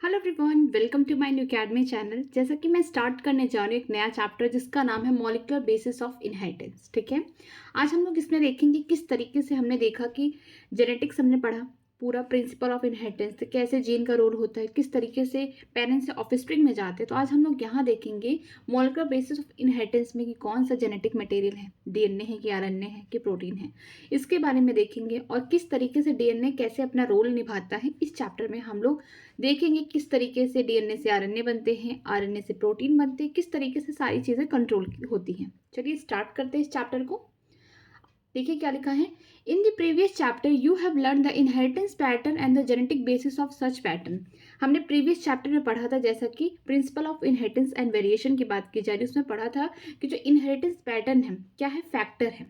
Hello everyone, welcome to my new academy channel. जैसा कि मैं स्टार्ट करने जा रही हूँ एक नया चैप्टर जिसका नाम है मॉलिक्यूलर बेसिस ऑफ इनहेरिटेंस। ठीक है, आज हम लोग इसमें देखेंगे किस तरीके से हमने देखा कि जेनेटिक्स हमने पढ़ा, पूरा प्रिंसिपल ऑफ इनहेरिटेंस कैसे जीन का रोल होता है, किस तरीके से पेरेंट्स से ऑफस्प्रिंग में जाते हैं। तो आज हम लोग यहाँ देखेंगे मॉलिक्यूलर बेसिस ऑफ इनहेरिटेंस में कि कौन सा जेनेटिक मटेरियल है, डीएनए है कि आरएनए है कि प्रोटीन है, इसके बारे में देखेंगे। और किस तरीके से डीएनए कैसे अपना रोल निभाता है, इस चैप्टर में हम लोग देखेंगे किस तरीके से डीएनए से आरएनए बनते हैं, आरएनए से प्रोटीन बनते हैं, किस तरीके से सारी चीज़ें कंट्रोल होती हैं। चलिए स्टार्ट करते हैं इस चैप्टर को। देखिए क्या लिखा है। In the previous chapter you have learn the inheritance pattern and the genetic basis of such pattern. हमने प्रीवियस चैप्टर में पढ़ा था, जैसा कि principle of inheritance and variation की बात की जा रही है, उसमें पढ़ा था कि जो इनहेरिटेंस पैटर्न है क्या है, फैक्टर है।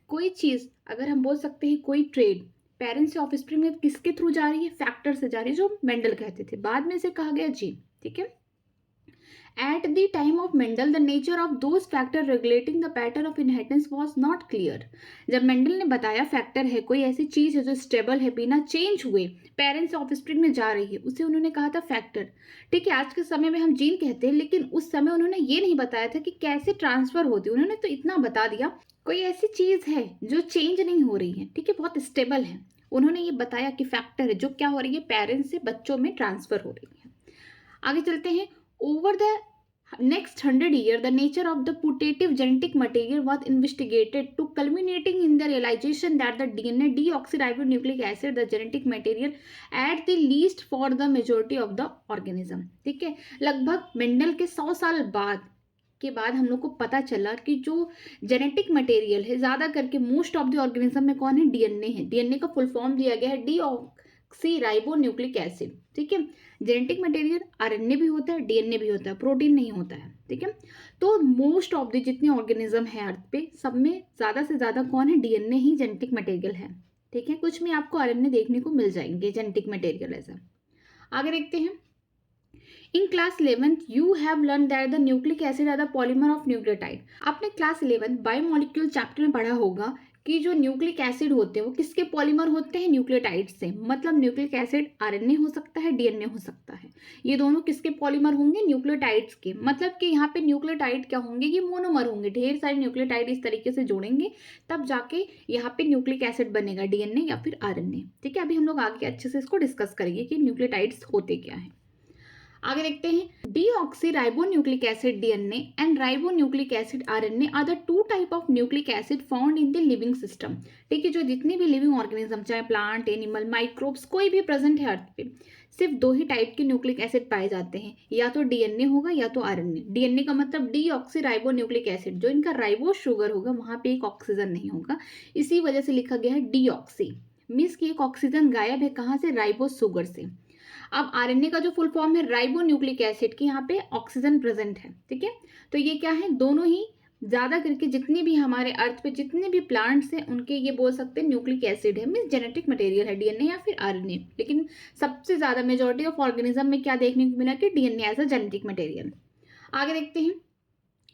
कोई चीज़ अगर हम बोल सकते हैं, कोई ट्रेड पेरेंट्स से ऑफस्प्रिंग में किसके थ्रू जा रही है, फैक्टर से जा रही है, जो मेंडल कहते थे, बाद में इसे कहा गया जीन। ठीक है, At the time of Mendel, the nature of those factors regulating the pattern of inheritance was not clear. जब मेंडल ने बताया फैक्टर है, कोई ऐसी चीज है जो स्टेबल है, बिना चेंज हुए पेरेंट्स से ऑफस्प्रिंग में जा रही है, उसे उन्होंने कहा था फैक्टर। ठीक है, आज के समय में हम जीन कहते हैं, लेकिन उस समय उन्होंने ये नहीं बताया था कि कैसे ट्रांसफर होती है। उन्होंने तो इतना बता दिया, कोई ऐसी चीज है जो चेंज नहीं हो रही है, ठीक है, बहुत स्टेबल है। उन्होंने ये बताया कि फैक्टर है जो क्या हो रही है, पेरेंट्स से बच्चों में ट्रांसफर हो रही है। आगे चलते हैं। Over the next 100 years, the nature of the putative genetic material was investigated to culminating in the realization that the DNA deoxyribonucleic acid, the genetic material at the least for the majority of the organism। ठीक है, लगभग Mendel के 100 साल बाद हम लोग को पता चला कि जो जेनेटिक मटेरियल है, ज़्यादा करके मोस्ट ऑफ द ऑर्गेनिज्म में कौन है, डीएनए है। डीएनए का फुल फॉर्म दिया गया है डीऑक्सीराइबोन्यूक्लिक एसिड। ठीक है, जेनेटिक मटेरियल आरएनए भी होता है, डीएनए भी होता है, प्रोटीन नहीं होता है। ठीक है, तो मोस्ट ऑफ द जितने ऑर्गेनिज्म है अर्थ पे, सब में ज़्यादा से ज़्यादा कौन है, डीएनए ही जेनेटिक मटेरियल है। ठीक है, कुछ में आपको आरएनए देखने को मिल जाएंगे जेनेटिक मटेरियल ऐसा। आगे देखते हैं। In class 11th, you have learned that the nucleic acid are the polymer of nucleotide। आपने क्लास 11 बायोमोलिक्यूल चैप्टर में पढ़ा होगा कि जो न्यूक्लिक एसिड होते हैं वो किसके पॉलीमर होते हैं, न्यूक्लियोटाइड से। मतलब न्यूक्लिक एसिड आरएनए हो सकता है, डीएनए हो सकता है, ये दोनों किसके पॉलीमर होंगे, न्यूक्लियोटाइड्स के। मतलब कि यहाँ पे न्यूक्लियोटाइड क्या होंगे, ये मोनोमर होंगे, ढेर सारे न्यूक्लियोटाइड इस तरीके से जोड़ेंगे तब जाके यहाँ पे न्यूक्लिक एसिड बनेगा, डीएनए या फिर आरएनए। ठीक है, अभी हम लोग आगे अच्छे से इसको डिस्कस करेंगे कि न्यूक्लियोटाइड्स होते क्या है। आगे देखते हैं। Deoxyribonucleic acid DNA and ribonucleic acid RNA are the two type of nucleic acid found in the living system. ठीक है, जो जितनी भी लिविंग ऑर्गेनिज्म, चाहे प्लांट, एनिमल, माइक्रोब्स, कोई भी प्रेजेंट है अर्थ पे, सिर्फ दो ही टाइप के न्यूक्लिक एसिड पाए जाते हैं, या तो डीएनए होगा या तो आरएनए। डीएनए का मतलब डीऑक्सीराइबोन्यूक्लिक एसिड, जो इनका राइबोस शुगर होगा, वहां पे एक ऑक्सीजन नहीं होगा, इसी वजह से लिखा गया है डीऑक्सी। मीन्स की एक ऑक्सीजन गायब है, कहाँ से, राइबोस शुगर से। अब आरएनए का जो फुल फॉर्म है राइबोन्यूक्लिक एसिड की, यहाँ पे ऑक्सीजन प्रेजेंट है। ठीक है, तो ये क्या है, दोनों ही ज्यादा करके जितने भी हमारे अर्थ पे जितने भी प्लांट्स हैं उनके ये बोल सकते हैं न्यूक्लिक एसिड है, मीन्स जेनेटिक मटेरियल है, डीएनए या फिर आरएनए। लेकिन सबसे ज्यादा मेजोरिटी ऑफ ऑर्गेनिज्म में क्या देखने को मिला कि DNA as a genetic material. आगे देखते हैं।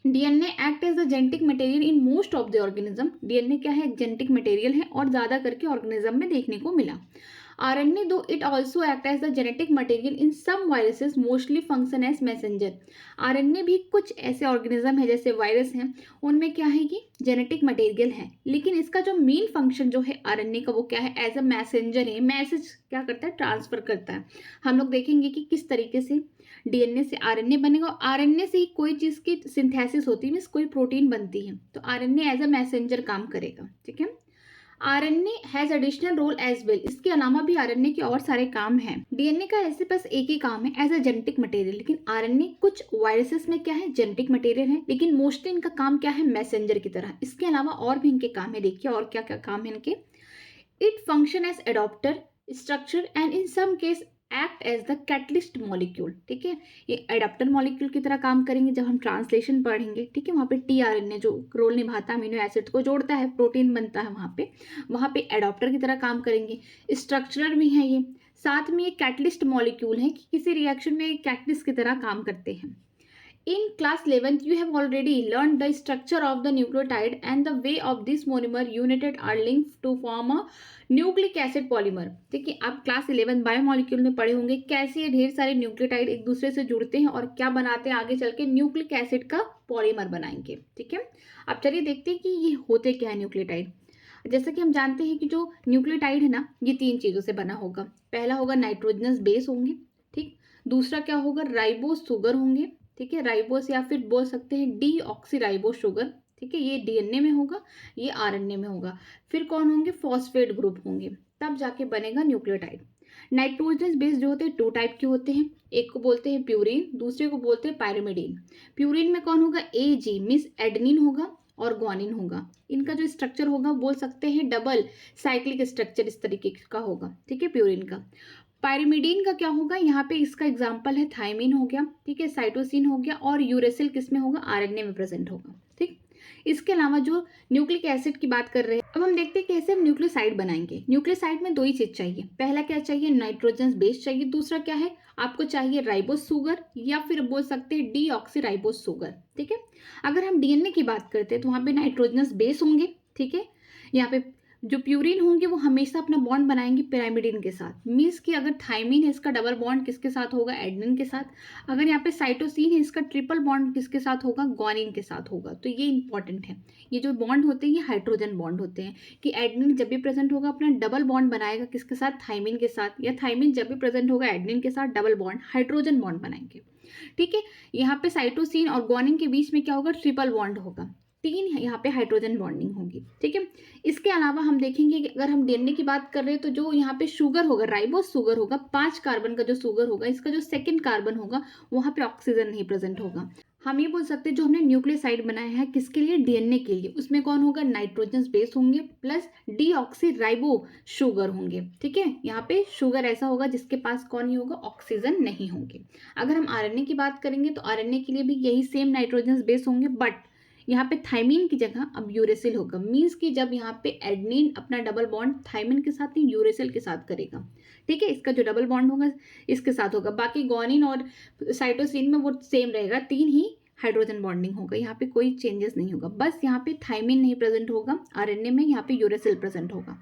DNA act as the genetic material in most of the organism. DNA क्या है, जेनेटिक मटेरियल है और ज्यादा करके ऑर्गेनिज्म में देखने को मिला। RNA, though it also act as the genetic material in some viruses, mostly function as messenger। RNA भी कुछ ऐसे ऑर्गेनिज्म है जैसे वायरस हैं, उनमें क्या है, ये जेनेटिक मटेरियल है, लेकिन इसका जो मेन फंक्शन जो है RNA का, वो क्या है, एज अ मैसेंजर है। मैसेज क्या करता है, ट्रांसफर करता है। हम लोग देखेंगे कि किस तरीके से डीएनए से आरएनए बनेगा, और आरएनए से ही कोई चीज़ की सिंथेसिस होती है, मीन्स कोई प्रोटीन बनती है, तो आरएनए एज अ मैसेंजर काम करेगा। ठीक है, RNA has additional role as well. इसके अलावा भी आरएनए के और सारे काम हैं। डीएनए का ऐसे बस एक ही काम है, एज अ जेनेटिक मटेरियल, लेकिन आरएनए कुछ वायरसेस में क्या है, जेनेटिक मटेरियल है, लेकिन मोस्टली इनका काम क्या है, मैसेंजर की तरह। इसके अलावा और भी इनके काम है, देखिए और क्या क्या काम है इनके। It function as adapter structure and in some case act as the catalyst molecule. ठीक है, ये एडाप्टर मॉलिक्यूल की तरह काम करेंगे जब हम ट्रांसलेशन पढ़ेंगे। ठीक है, वहाँ पे टीआरएनए जो रोल निभाता है, अमीनो एसिड को जोड़ता है, प्रोटीन बनता है, वहाँ पे एडाप्टर की तरह काम करेंगे। स्ट्रक्चरर भी है ये, साथ में ये कैटलिस्ट मॉलिक्यूल है कि किसी रिएक्शन में कैटलिस्ट की तरह काम करते हैं। In class 11th, you have already learned the structure of the nucleotide and the way of this monomer united are linked to form a nucleic acid polymer. देखिए आप क्लास 11 बायोमोलिक्यूल में पढ़े होंगे कैसे ये ढेर सारे न्यूक्लियोटाइड एक दूसरे से जुड़ते हैं और क्या बनाते हैं, आगे चल के न्यूक्लिक एसिड का पॉलीमर बनाएंगे। ठीक है, अब चलिए देखते हैं कि ये होते क्या है न्यूक्लियोटाइड। जैसा कि हम जानते हैं कि जो न्यूक्लियोटाइड है ना, ये 3 चीज़ों से बना होगा। पहला होगा नाइट्रोजनस बेस होंगे, ठीक। दूसरा क्या होगा, राइबोस शुगर होंगे, ठीक है, राइबोस या फिर बोल सकते हैं डीऑक्सी राइबोस शुगर, ठीक है, ये डीएनए में होगा, ये आरएनए में होगा। फिर कौन होंगे, फॉस्फेट ग्रुप होंगे, तब जाके बनेगा न्यूक्लियोटाइड। नाइट्रोजनस बेस जो होते हैं 2 टाइप के होते हैं, एक को बोलते हैं प्यूरिन, दूसरे को बोलते हैं पायरिमिडीन। प्यूरिन में कौन होगा, एजी मीन्स एडेनिन होगा और ग्वानिन होगा। इनका जो स्ट्रक्चर होगा बोल सकते हैं डबल साइक्लिक स्ट्रक्चर इस तरीके का होगा, ठीक है, प्यूरिन का। पायरिमिडीन का क्या होगा, यहाँ पे इसका एग्जाम्पल है थायमिन हो गया, ठीक है, साइटोसिन हो गया, और यूरेसिल किस में होगा, आरएनए में प्रेजेंट होगा। ठीक, इसके अलावा जो न्यूक्लिक एसिड की बात कर रहे हैं, अब हम देखते हैं कैसे हम न्यूक्लियोसाइड बनाएंगे। न्यूक्लियोसाइड में 2 ही चीज चाहिए, पहला क्या चाहिए, नाइट्रोजन बेस चाहिए, दूसरा क्या है, आपको चाहिए राइबोस शुगर या फिर बोल सकते हैं डीऑक्सी राइबोस शुगर। ठीक है, अगर हम डीएनए की बात करते हैं तो वहां पे नाइट्रोजनस बेस होंगे, ठीक है, यहाँ पे जो प्यूरिन होंगे वो हमेशा अपना बॉन्ड बनाएंगे पिरामिडिन के साथ, मीन्स कि अगर थायमिन है इसका डबल बॉन्ड किसके साथ होगा, एडेनिन के साथ। अगर यहाँ पे साइटोसिन है इसका ट्रिपल बॉन्ड किसके साथ होगा, ग्वानिन के साथ होगा। तो ये इंपॉर्टेंट है, ये जो बॉन्ड होते हैं ये हाइड्रोजन बॉन्ड होते हैं, कि एडेनिन जब भी प्रेजेंट होगा अपना डबल बॉन्ड बनाएगा किसके साथ, थायमिन के साथ, या थायमिन जब भी प्रेजेंट होगा एडेनिन के साथ डबल बॉन्ड हाइड्रोजन बॉन्ड बनाएंगे। ठीक है, यहाँ पे साइटोसिन और ग्वानिन के बीच में क्या होगा, ट्रिपल बॉन्ड होगा, 3 यहाँ पे हाइड्रोजन बॉन्डिंग होगी। ठीक है, इसके अलावा हम देखेंगे कि अगर हम डीएनए की बात कर रहे हैं तो जो यहाँ पे शुगर होगा, राइबोस शुगर होगा, 5 कार्बन का जो शुगर होगा, इसका जो सेकंड कार्बन होगा वहाँ पे ऑक्सीजन नहीं प्रेजेंट होगा। हम ये बोल सकते हैं जो हमने न्यूक्लियोसाइड बनाया है किसके लिए, डीएनए के लिए, उसमें कौन होगा, नाइट्रोजन बेस होंगे प्लस डीऑक्सी राइबो शुगर होंगे। ठीक है, यहाँ पे शुगर ऐसा होगा जिसके पास कौन ही होगा, ऑक्सीजन नहीं होंगे। अगर हम आरएनए की बात करेंगे तो आरएनए के लिए भी यही सेम नाइट्रोजन बेस होंगे, बट यहाँ पे थायमिन की जगह अब यूरेसिल होगा, मीन्स कि जब यहाँ पे एडेनिन अपना डबल बॉन्ड थायमिन के साथ नहीं यूरेसिल के साथ करेगा। ठीक है, इसका जो डबल बॉन्ड होगा इसके साथ होगा, बाकी ग्वानिन और साइटोसिन में वो सेम रहेगा, 3 ही हाइड्रोजन बॉन्डिंग होगा, यहाँ पे कोई चेंजेस नहीं होगा, बस यहाँ पे थायमिन नहीं प्रेजेंट होगा आरएनए में, यहाँ पे यूरेसिल प्रेजेंट होगा।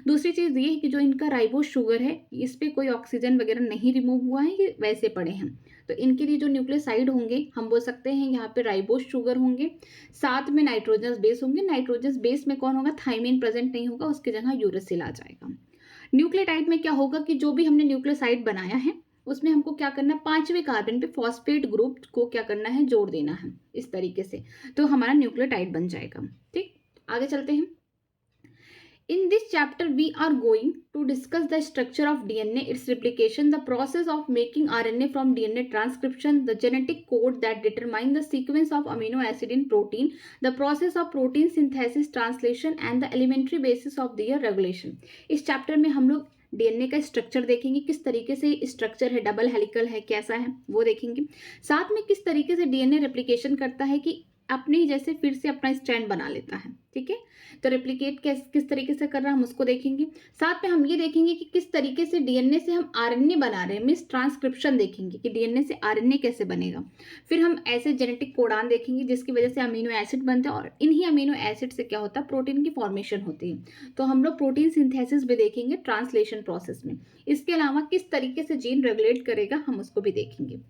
दूसरी चीज़ ये है कि जो इनका राइबोस शुगर है इस पे कोई ऑक्सीजन वगैरह नहीं रिमूव हुआ है, ये वैसे पड़े हैं। तो इनके लिए जो न्यूक्लियोसाइड होंगे हम बोल सकते हैं यहाँ पे राइबोस शुगर होंगे, साथ में नाइट्रोजन बेस होंगे। नाइट्रोजन बेस में कौन होगा, थायमिन प्रेजेंट नहीं होगा, उसकी जगह यूरेसिल आ जाएगा। न्यूक्लियोटाइड में क्या होगा कि जो भी हमने न्यूक्लियोसाइड बनाया है उसमें हमको क्या करना है, 5वें कार्बन पे फॉस्फेट ग्रुप को क्या करना है, जोड़ देना है इस तरीके से, तो हमारा न्यूक्लियोटाइड बन जाएगा। ठीक, आगे चलते हैं। In this chapter, we are going to discuss the structure of DNA, its replication, the process of making RNA from DNA transcription, the genetic code that determine the sequence of amino acid in protein, the process of protein synthesis, translation, and the elementary basis of their regulation. इस chapter में हम लोग DNA का structure देखेंगे, किस तरीके से structure है, डबल हेलिकल है, कैसा है वो देखेंगे। साथ में किस तरीके से डीएनए रेप्लिकेशन करता है कि अपने ही जैसे फिर से अपना स्ट्रैंड बना लेता है। ठीक है, तो रेप्लिकेट किस तरीके से कर रहा है हम उसको देखेंगे। साथ में हम ये देखेंगे कि किस तरीके से डीएनए से हम आरएनए बना रहे हैं, मीन्स ट्रांसक्रिप्शन देखेंगे कि डीएनए से आरएनए कैसे बनेगा। फिर हम ऐसे जेनेटिक कोडान देखेंगे जिसकी वजह से अमीनो एसिड बनते हैं, और इन्हीं अमीनो एसिड से क्या होता है, प्रोटीन की फॉर्मेशन होती है। तो हम लोग प्रोटीन सिंथेसिस भी देखेंगे ट्रांसलेशन प्रोसेस में। इसके अलावा किस तरीके से जीन रेगुलेट करेगा हम उसको भी देखेंगे।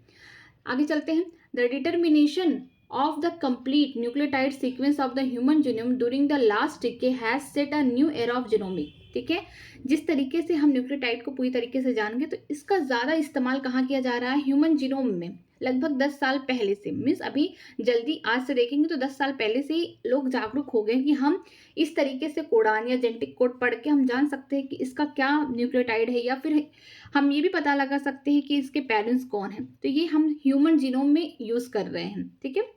आगे चलते हैं। The determination of the complete nucleotide sequence of the human genome during the last decade has set a new era of genomic। ठीक है, जिस तरीके से हम न्यूक्लियोटाइड को पूरी तरीके से जानेंगे तो इसका ज़्यादा इस्तेमाल कहाँ किया जा रहा है, ह्यूमन जीनोम में, लगभग 10 साल पहले से, मीन्स अभी जल्दी आज से देखेंगे तो 10 साल पहले से ही लोग जागरूक हो गए कि हम इस तरीके से कोडान या जेनेटिक कोड पढ़ के हम जान सकते हैं कि इसका क्या न्यूक्लियोटाइड है, या फिर हम ये भी पता लगा सकते हैं कि इसके पेरेंट्स कौन हैं। तो ये हम ह्यूमन जीनोम में यूज़ कर रहे हैं। ठीक है,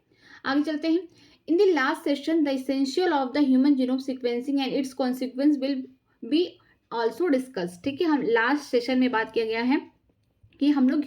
आगे चलते हैं। In the last session the essential of the human genome sequencing and it's consequence will be also discuss. ठीक है, हम लास्ट सेशन में बात किया गया है कि हम लोग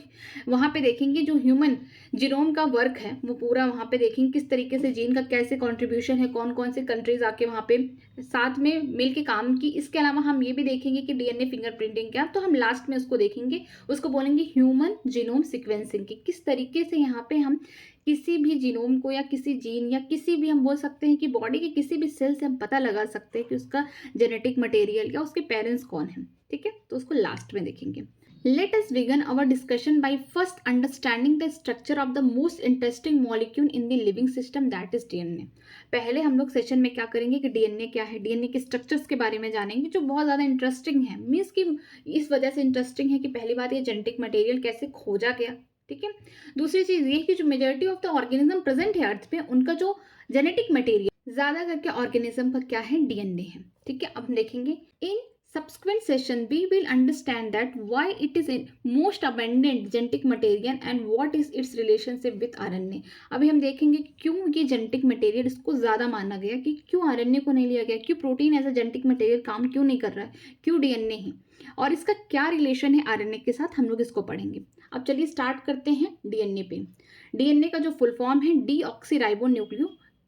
वहाँ पे देखेंगे जो ह्यूमन जीनोम का वर्क है वो पूरा वहाँ पे देखेंगे किस तरीके से जीन का कैसे कंट्रीब्यूशन है, कौन कौन से कंट्रीज आके वहाँ पे साथ में मिल के काम की। इसके अलावा हम ये भी देखेंगे कि डीएनए फिंगरप्रिंटिंग क्या, तो हम लास्ट में उसको देखेंगे, उसको बोलेंगे ह्यूमन जीनोम सिक्वेंसिंग की किस तरीके से यहाँ पे हम किसी भी जीनोम को या किसी जीन या किसी भी हम बोल सकते हैं कि बॉडी के किसी भी सेल से हम पता लगा सकते हैं कि उसका जेनेटिक मटेरियल या उसके पेरेंट्स कौन है। ठीक है, तो उसको लास्ट में देखेंगे। Let us begin our discussion by first understanding the structure of the most interesting molecule in the living system, that is DNA। पहले हम लोग सेशन में क्या करेंगे कि डीएनए क्या है, डीएनए के स्ट्रक्चर्स के बारे में जानेंगे जो बहुत ज़्यादा इंटरेस्टिंग है। मीन्स कि इस वजह से इंटरेस्टिंग है कि पहली बात ये जेनेटिक मटेरियल कैसे खोजा गया। ठीक है, दूसरी चीज़ ये कि जो majority of the organism present है अर्थ पे उनका जो जेनेटिक मटेरियल ज़्यादा करके ऑर्गेनिज्म का क्या है, डीएनए है। ठीक है, अब हम देखेंगे इन subsequent session we will understand that why it is in most abundant genetic material and what is its relationship with RNA। अभी हम देखेंगे कि क्यों ये जेनेटिक मटेरियल इसको ज़्यादा माना गया, कि क्यों आरएनए को नहीं लिया गया, क्यों protein as a genetic material काम क्यों नहीं कर रहा है, क्यों डीएनए है और इसका क्या रिलेशन है आरएनए के साथ, हम लोग इसको पढ़ेंगे। अब चलिए स्टार्ट करते हैं डीएनए पे। डीएनए का जो फुल फॉर्म है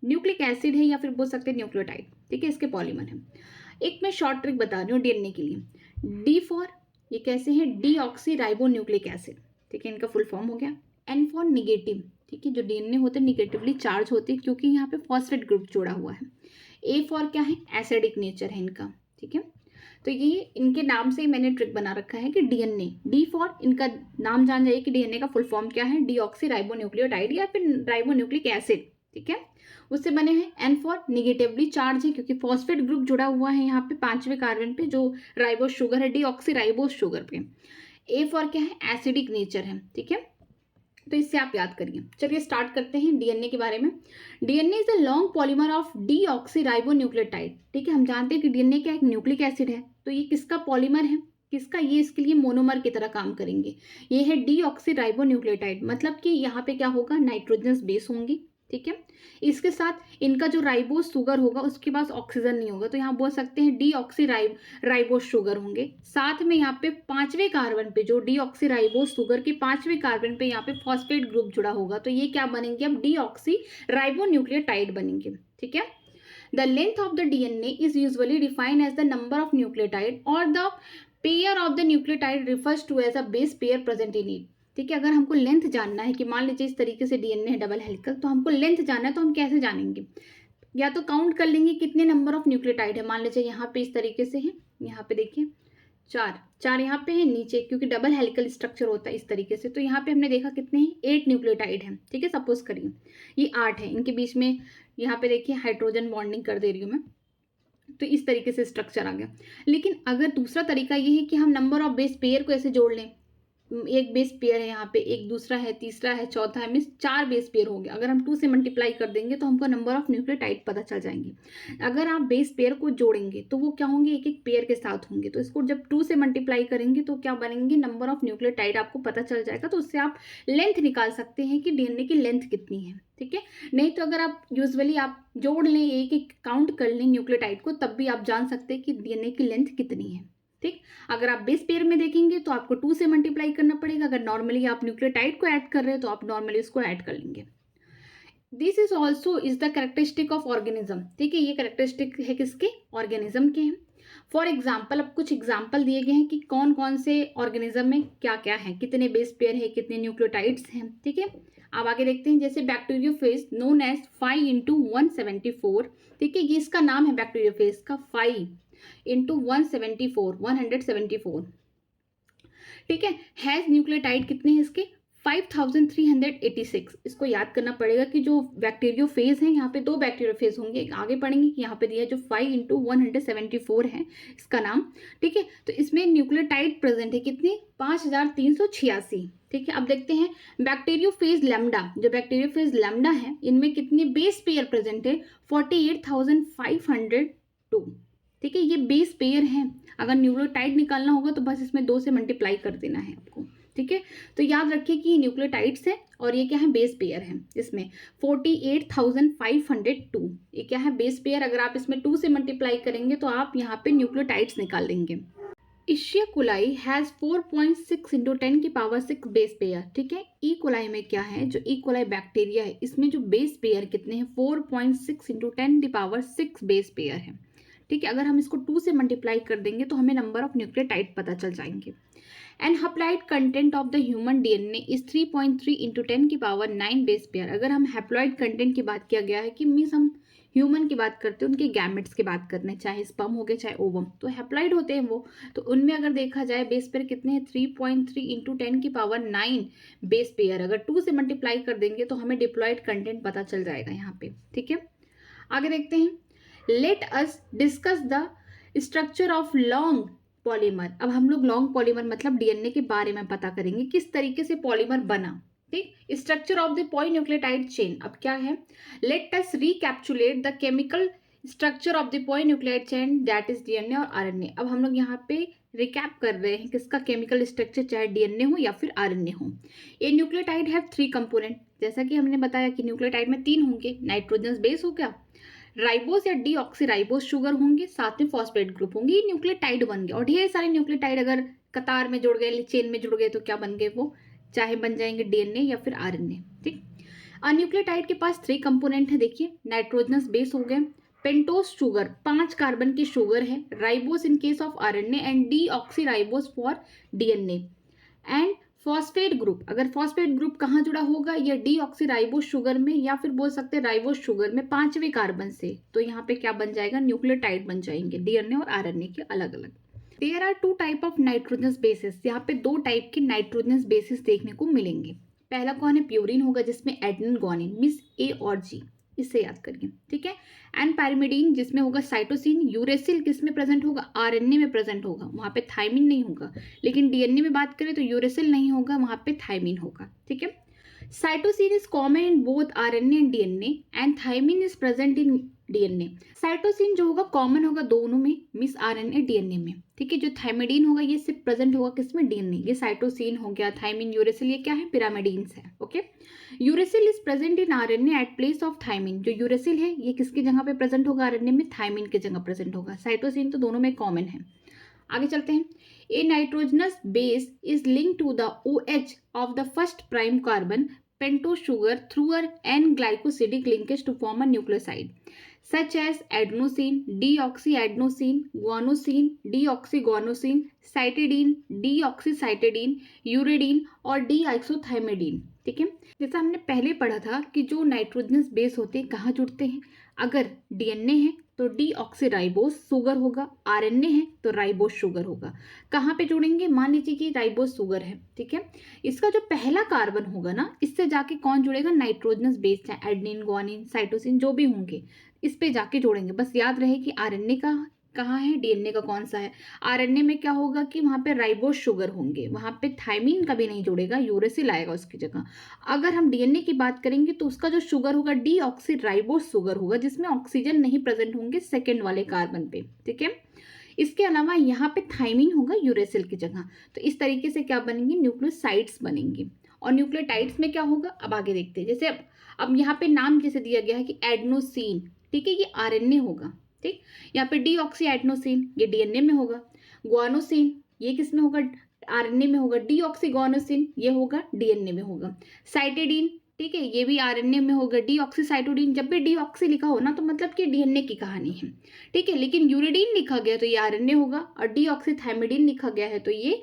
न्यूक्लिक एसिड है या फिर बोल सकते हैं न्यूक्लियोटाइड। ठीक है, इसके पॉलीमर है। एक मैं शॉर्ट ट्रिक बता रही हूँ डीएनए के लिए। डी फॉर ये कैसे है, डीऑक्सी राइबो न्यूक्लिक एसिड। ठीक है, इनका फुल फॉर्म हो गया। N for negative. ठीक है, जो डीएनए होते हैं निगेटिवली चार्ज होते हैं क्योंकि यहाँ पे फॉस्फेट ग्रुप जोड़ा हुआ है। ए फॉर क्या है, एसिडिक नेचर है इनका। ठीक है, तो ये इनके नाम से ही मैंने ट्रिक बना रखा है कि डीएनए, डी फॉर इनका नाम जान जाइए कि डीएनए का फुल फॉर्म क्या है, डीऑक्सी राइबो न्यूक्लियोटाइड या फिर राइबो न्यूक्लिक एसिड। ठीक है, उससे बने हैं। एन फॉर निगेटिवली चार्ज है क्योंकि फॉस्फेट ग्रुप जुड़ा हुआ है यहाँ पे 5वें कार्बन पे जो राइबोस शुगर है, डीऑक्सी राइबोस शुगर पे। ए फॉर क्या है, एसिडिक नेचर है। ठीक है, तो इससे आप याद करिए। चलिए स्टार्ट करते हैं डीएनए के बारे में। DNA is a long polymer of deoxy ribo nucleotide. ठीक है, हम जानते हैं कि डीएनए क्या एक न्यूक्लिक एसिड है, तो ये किसका पॉलीमर है, किसका, ये इसके लिए मोनोमर की तरह काम करेंगे। ये है डीऑक्सी राइबो न्यूक्लियोटाइड, मतलब कि यहाँ पे क्या होगा, नाइट्रोजनस बेस होंगे। ठीक है, इसके साथ इनका जो राइबोस शुगर होगा उसके पास ऑक्सीजन नहीं होगा, तो यहाँ बोल सकते हैं डीऑक्सी राइबोस शुगर होंगे। साथ में यहाँ पे 5वें कार्बन पे जो डीऑक्सी राइबोस शुगर के 5वें कार्बन पे यहाँ पे फॉस्फेट ग्रुप जुड़ा होगा, तो ये क्या बनेंगे, अब डीऑक्सी राइबो न्यूक्लियोटाइड बनेंगे। ठीक है, the length of the DNA is usually defined as the number of nucleotide और the pair of the nucleotide refers to as a base pair present in it. ठीक है, अगर हमको लेंथ जानना है कि मान लीजिए इस तरीके से डीएनए है डबल हेलिकल, तो हमको लेंथ जानना है तो हम कैसे जानेंगे, या तो काउंट कर लेंगे कितने नंबर ऑफ न्यूक्लियोटाइड है। मान लीजिए यहाँ पे इस तरीके से है, यहाँ पे देखिए चार यहाँ पे है नीचे, क्योंकि डबल हेलिकल स्ट्रक्चर होता है इस तरीके से, तो यहाँ पे हमने देखा कितने हैं, 8 न्यूक्लियोटाइड है। ठीक है, सपोज करिए ये 8 है, इनके बीच में यहाँ पे देखिए हाइड्रोजन बॉन्डिंग कर दे रही हूँ मैं, तो इस तरीके से स्ट्रक्चर आ गया। लेकिन अगर दूसरा तरीका ये है कि हम नंबर ऑफ बेस पेयर को ऐसे जोड़ लें, एक बेस पेयर है यहाँ पे, एक दूसरा है, तीसरा है, चौथा है, मीन्स 4 बेस पेयर हो गया। अगर हम 2 से मल्टीप्लाई कर देंगे तो हमको नंबर ऑफ न्यूक्लियोटाइड पता चल जाएंगे। अगर आप बेस पेयर को जोड़ेंगे तो वो क्या होंगे, एक एक पेयर के साथ होंगे, तो इसको जब 2 से मल्टीप्लाई करेंगे तो क्या बनेंगे, नंबर ऑफ न्यूक्लियोटाइड आपको पता चल जाएगा। तो उससे आप लेंथ निकाल सकते हैं कि डीएनए की लेंथ कितनी है। ठीक है, नहीं तो अगर आप यूजुअली आप जोड़ लें, एक एक काउंट कर लें न्यूक्लियोटाइड को, तब भी आप जान सकते हैं कि डीएनए की लेंथ कितनी है। ठीक, अगर आप बेस पेयर में देखेंगे तो आपको 2 से मल्टीप्लाई करना पड़ेगा। अगर नॉर्मली आप न्यूक्लियोटाइड को ऐड कर रहे हैं तो आप नॉर्मली इसको ऐड कर लेंगे। This is also is the characteristic of organism. ठीक है, ये कैरेक्टरिस्टिक है किसके, ऑर्गेनिज्म के हैं। फॉर एग्जाम्पल, अब कुछ एग्जाम्पल दिए गए हैं कि कौन कौन से ऑर्गेनिज्म में क्या क्या है, कितने बेस पेयर है, कितने न्यूक्लियोटाइड्स हैं। ठीक है, अब आगे देखते हैं, जैसे बैक्टीरियोफेज नोन एज 5 × 174। ठीक है, ये इसका नाम है बैक्टीरियोफेज का, 5 × 174। ठीक है, हैज न्यूक्लियोटाइड कितने हैं इसके, 5386। इसको याद करना पड़ेगा कि जो बैक्टीरियोफेज है, यहाँ पे 2 बैक्टीरियोफेज होंगे, आगे पढ़ेंगे कि यहाँ पे दिया जो 5 × 174 है इसका नाम। ठीक है, तो इसमें न्यूक्लियोटाइड प्रेजेंट है कितने, 5386। ठीक है, अब देखते हैं बैक्टीरियोफेज लैम्डा, जो बैक्टीरियोफेज लैम्डा है इनमें कितने बेस पेयर प्रेजेंट है, 48502। ठीक है, ये बेस पेयर है। अगर न्यूक्लियोटाइड निकालना होगा तो बस इसमें 2 से मल्टीप्लाई कर देना है आपको। ठीक है, तो याद रखिए कि ये न्यूक्लियोटाइड्स है और ये क्या है, बेस पेयर है। इसमें 48502 ये क्या है, बेस पेयर। अगर आप इसमें 2 से मल्टीप्लाई करेंगे तो आप यहाँ पे न्यूक्लियोटाइड्स निकाल लेंगे। इशिया कोलाई हैज़ 4.6 इंटू 10 की पावर 6 बेस पेयर, ठीक है। ई कोलाई में क्या है, जो ई कोलाई बैक्टीरिया है इसमें जो बेस पेयर कितने हैं, 4.6 इंटू 10 की पावर 6 बेस पेयर है, ठीक है। अगर हम इसको 2 से मल्टीप्लाई कर देंगे तो हमें नंबर ऑफ न्यूक्लियोटाइड पता चल जाएंगे। And haploid content of the human DNA is 3.3 into 10 की पावर 9 बेस पेयर। अगर हम हैप्लॉइड कंटेंट की बात किया गया है कि मीन्स हम ह्यूमन की बात करते हैं, उनके गैमेट्स की बात करते हैं, चाहे स्पर्म हो गए चाहे ओवम, तो हैप्लॉइड होते हैं वो। तो उनमें अगर देखा जाए बेस पेयर कितने हैं, 3.3 इंटू 10 की पावर 9 बेस पेयर। अगर 2 से मल्टीप्लाई कर देंगे तो हमें डिप्लॉइड कंटेंट पता चल जाएगा यहाँ पे, ठीक है। आगे देखते हैं, let us discuss the structure of long polymer. अब हम लोग लॉन्ग पॉलीमर मतलब डीएनए के बारे में पता करेंगे, किस तरीके से पॉलीमर बना, ठीक। Structure of the polynucleotide chain अब क्या है, let us recapitulate the chemical structure of the polynucleotide chain that is DNA और आरएनए। अब हम लोग यहाँ पे रिकैप कर रहे हैं किसका केमिकल स्ट्रक्चर, चाहे डीएनए हो या फिर आरएनए हो। ये न्यूक्लियोटाइड हैव 3 कंपोनेंट, जैसा कि हमने बताया कि न्यूक्लियोटाइड में 3 होंगे, नाइट्रोजनस बेस हो गया, राइबोस या डीऑक्सीराइबोस शुगर होंगे, साथ में फॉस्फेट ग्रुप होंगे, ये न्यूक्लियोटाइड बन गए। और ढेर सारे न्यूक्लियोटाइड अगर कतार में जुड़ गए, चेन में जुड़ गए तो क्या बन गए वो, चाहे बन जाएंगे डीएनए या फिर आरएनए, ठीक। न्यूक्लियोटाइड के पास 3 कंपोनेंट है, देखिए नाइट्रोजनस बेस हो गए, पेंटोस शुगर 5 कार्बन की शुगर है, ribose in case of RNA and deoxyribose for DNA, and phosphate group. अगर फॉस्फेट ग्रुप कहाँ जुड़ा होगा, या डीऑक्सीराइबोस शुगर में या फिर बोल सकते हैं राइबोस शुगर में 5वें कार्बन से, तो यहाँ पे क्या बन जाएगा, न्यूक्लियोटाइड बन जाएंगे डीएनए और आरएनए के अलग अलग। There are 2 type of nitrogenous bases, यहाँ पे 2 टाइप के नाइट्रोजनस बेसिस देखने को मिलेंगे। पहला कौन है, प्यूरिन होगा जिसमें एडेनिन गुआनिन मिस ए और जी, इससे याद करिए, ठीक है। एंड पैरिमिडीन जिसमें होगा साइटोसिन, यूरेसिल किसमें प्रेजेंट होगा, आरएनए में प्रेजेंट होगा, वहां पे थायमिन नहीं होगा। लेकिन डीएनए में बात करें तो यूरेसिल नहीं होगा, वहां पे थायमिन होगा, ठीक है। Cytosine is common in both RNA and DNA and thymine is present in DNA. Cytosine जो होगा कॉमन होगा दोनों में, मिस आरएनए डीएनए में, ठीक है। जो थायमिडीन होगा ये सिर्फ प्रेजेंट होगा किसमें, डीएनए। ये साइटोसिन हो गया, थायमिन, यूरेसिल, ये क्या है, पिरामिडीन्स है, okay. Uracil is present in RNA at place of thymine. जो यूरेसिल है ये किसकी जगह पे प्रेजेंट होगा, आरएनए में, थायमिन की जगह प्रेजेंट होगा। साइटोसिन तो दोनों में कॉमन है। आगे चलते हैं, a nitrogenous base is link to the OH of the first prime carbon pentose sugar through an N-glycosidic linkage to form a nucleoside such as adenosine, deoxyadenosine, guanosine, deoxyguanosine, cytidine, deoxycytidine, uridine और deisothiamidine, ठीक है। जैसा हमने पहले पढ़ा था कि जो नाइट्रोजनस बेस होते हैं कहाँ जुड़ते हैं, अगर डीएनए है तो डीऑक्सीराइबोस शुगर होगा, आरएनए है तो राइबोस शुगर होगा। कहाँ पे जुड़ेंगे, मान लीजिए कि राइबोस शुगर है, ठीक है। इसका जो पहला कार्बन होगा ना, इससे जाके कौन जुड़ेगा, नाइट्रोजनस बेस, चाहे एडेनिन, गुआनिन, साइटोसिन जो भी होंगे इस पे जाके जोड़ेंगे। बस याद रहे कि आरएनए का कहाँ है, डीएनए का कौन सा है। आरएनए में क्या होगा कि वहां पे राइबोस शुगर होंगे, वहां पे थायमिन कभी नहीं जुड़ेगा, यूरेसिल आएगा उसकी जगह। अगर हम डीएनए की बात करेंगे तो उसका जो शुगर होगा डीऑक्सीराइबोस शुगर होगा, जिसमें ऑक्सीजन नहीं प्रेजेंट होंगे सेकेंड वाले कार्बन पे, ठीक है। इसके अलावा यहाँ पे थायमिन होगा यूरेसिल की जगह। तो इस तरीके से क्या बनेंगे, न्यूक्लियोसाइड्स बनेंगे। और न्यूक्लियोटाइड्स में क्या होगा, अब आगे देखते हैं। जैसे अब यहाँ पे नाम जैसे दिया गया है कि एडेनोसिन, ठीक है, ये आरएनए होगा, ठीक। यहाँ पे डीऑक्सीएडेनोसिन ये डीएनए में होगा, गुआनोसिन ये किस में होगा, आरएनए में होगा, डीऑक्सीगुआनोसिन ये होगा डीएनए में होगा, साइटिडीन, ठीक है, ये भी आरएनए में होगा, डीऑक्सीसाइटोडीन, जब भी डीऑक्सी लिखा हो ना तो मतलब कि डीएनए की कहानी है, ठीक है। लेकिन यूरिडीन लिखा गया तो ये आरएनए होगा, और डीऑक्सीथाइमिडीन लिखा गया है तो ये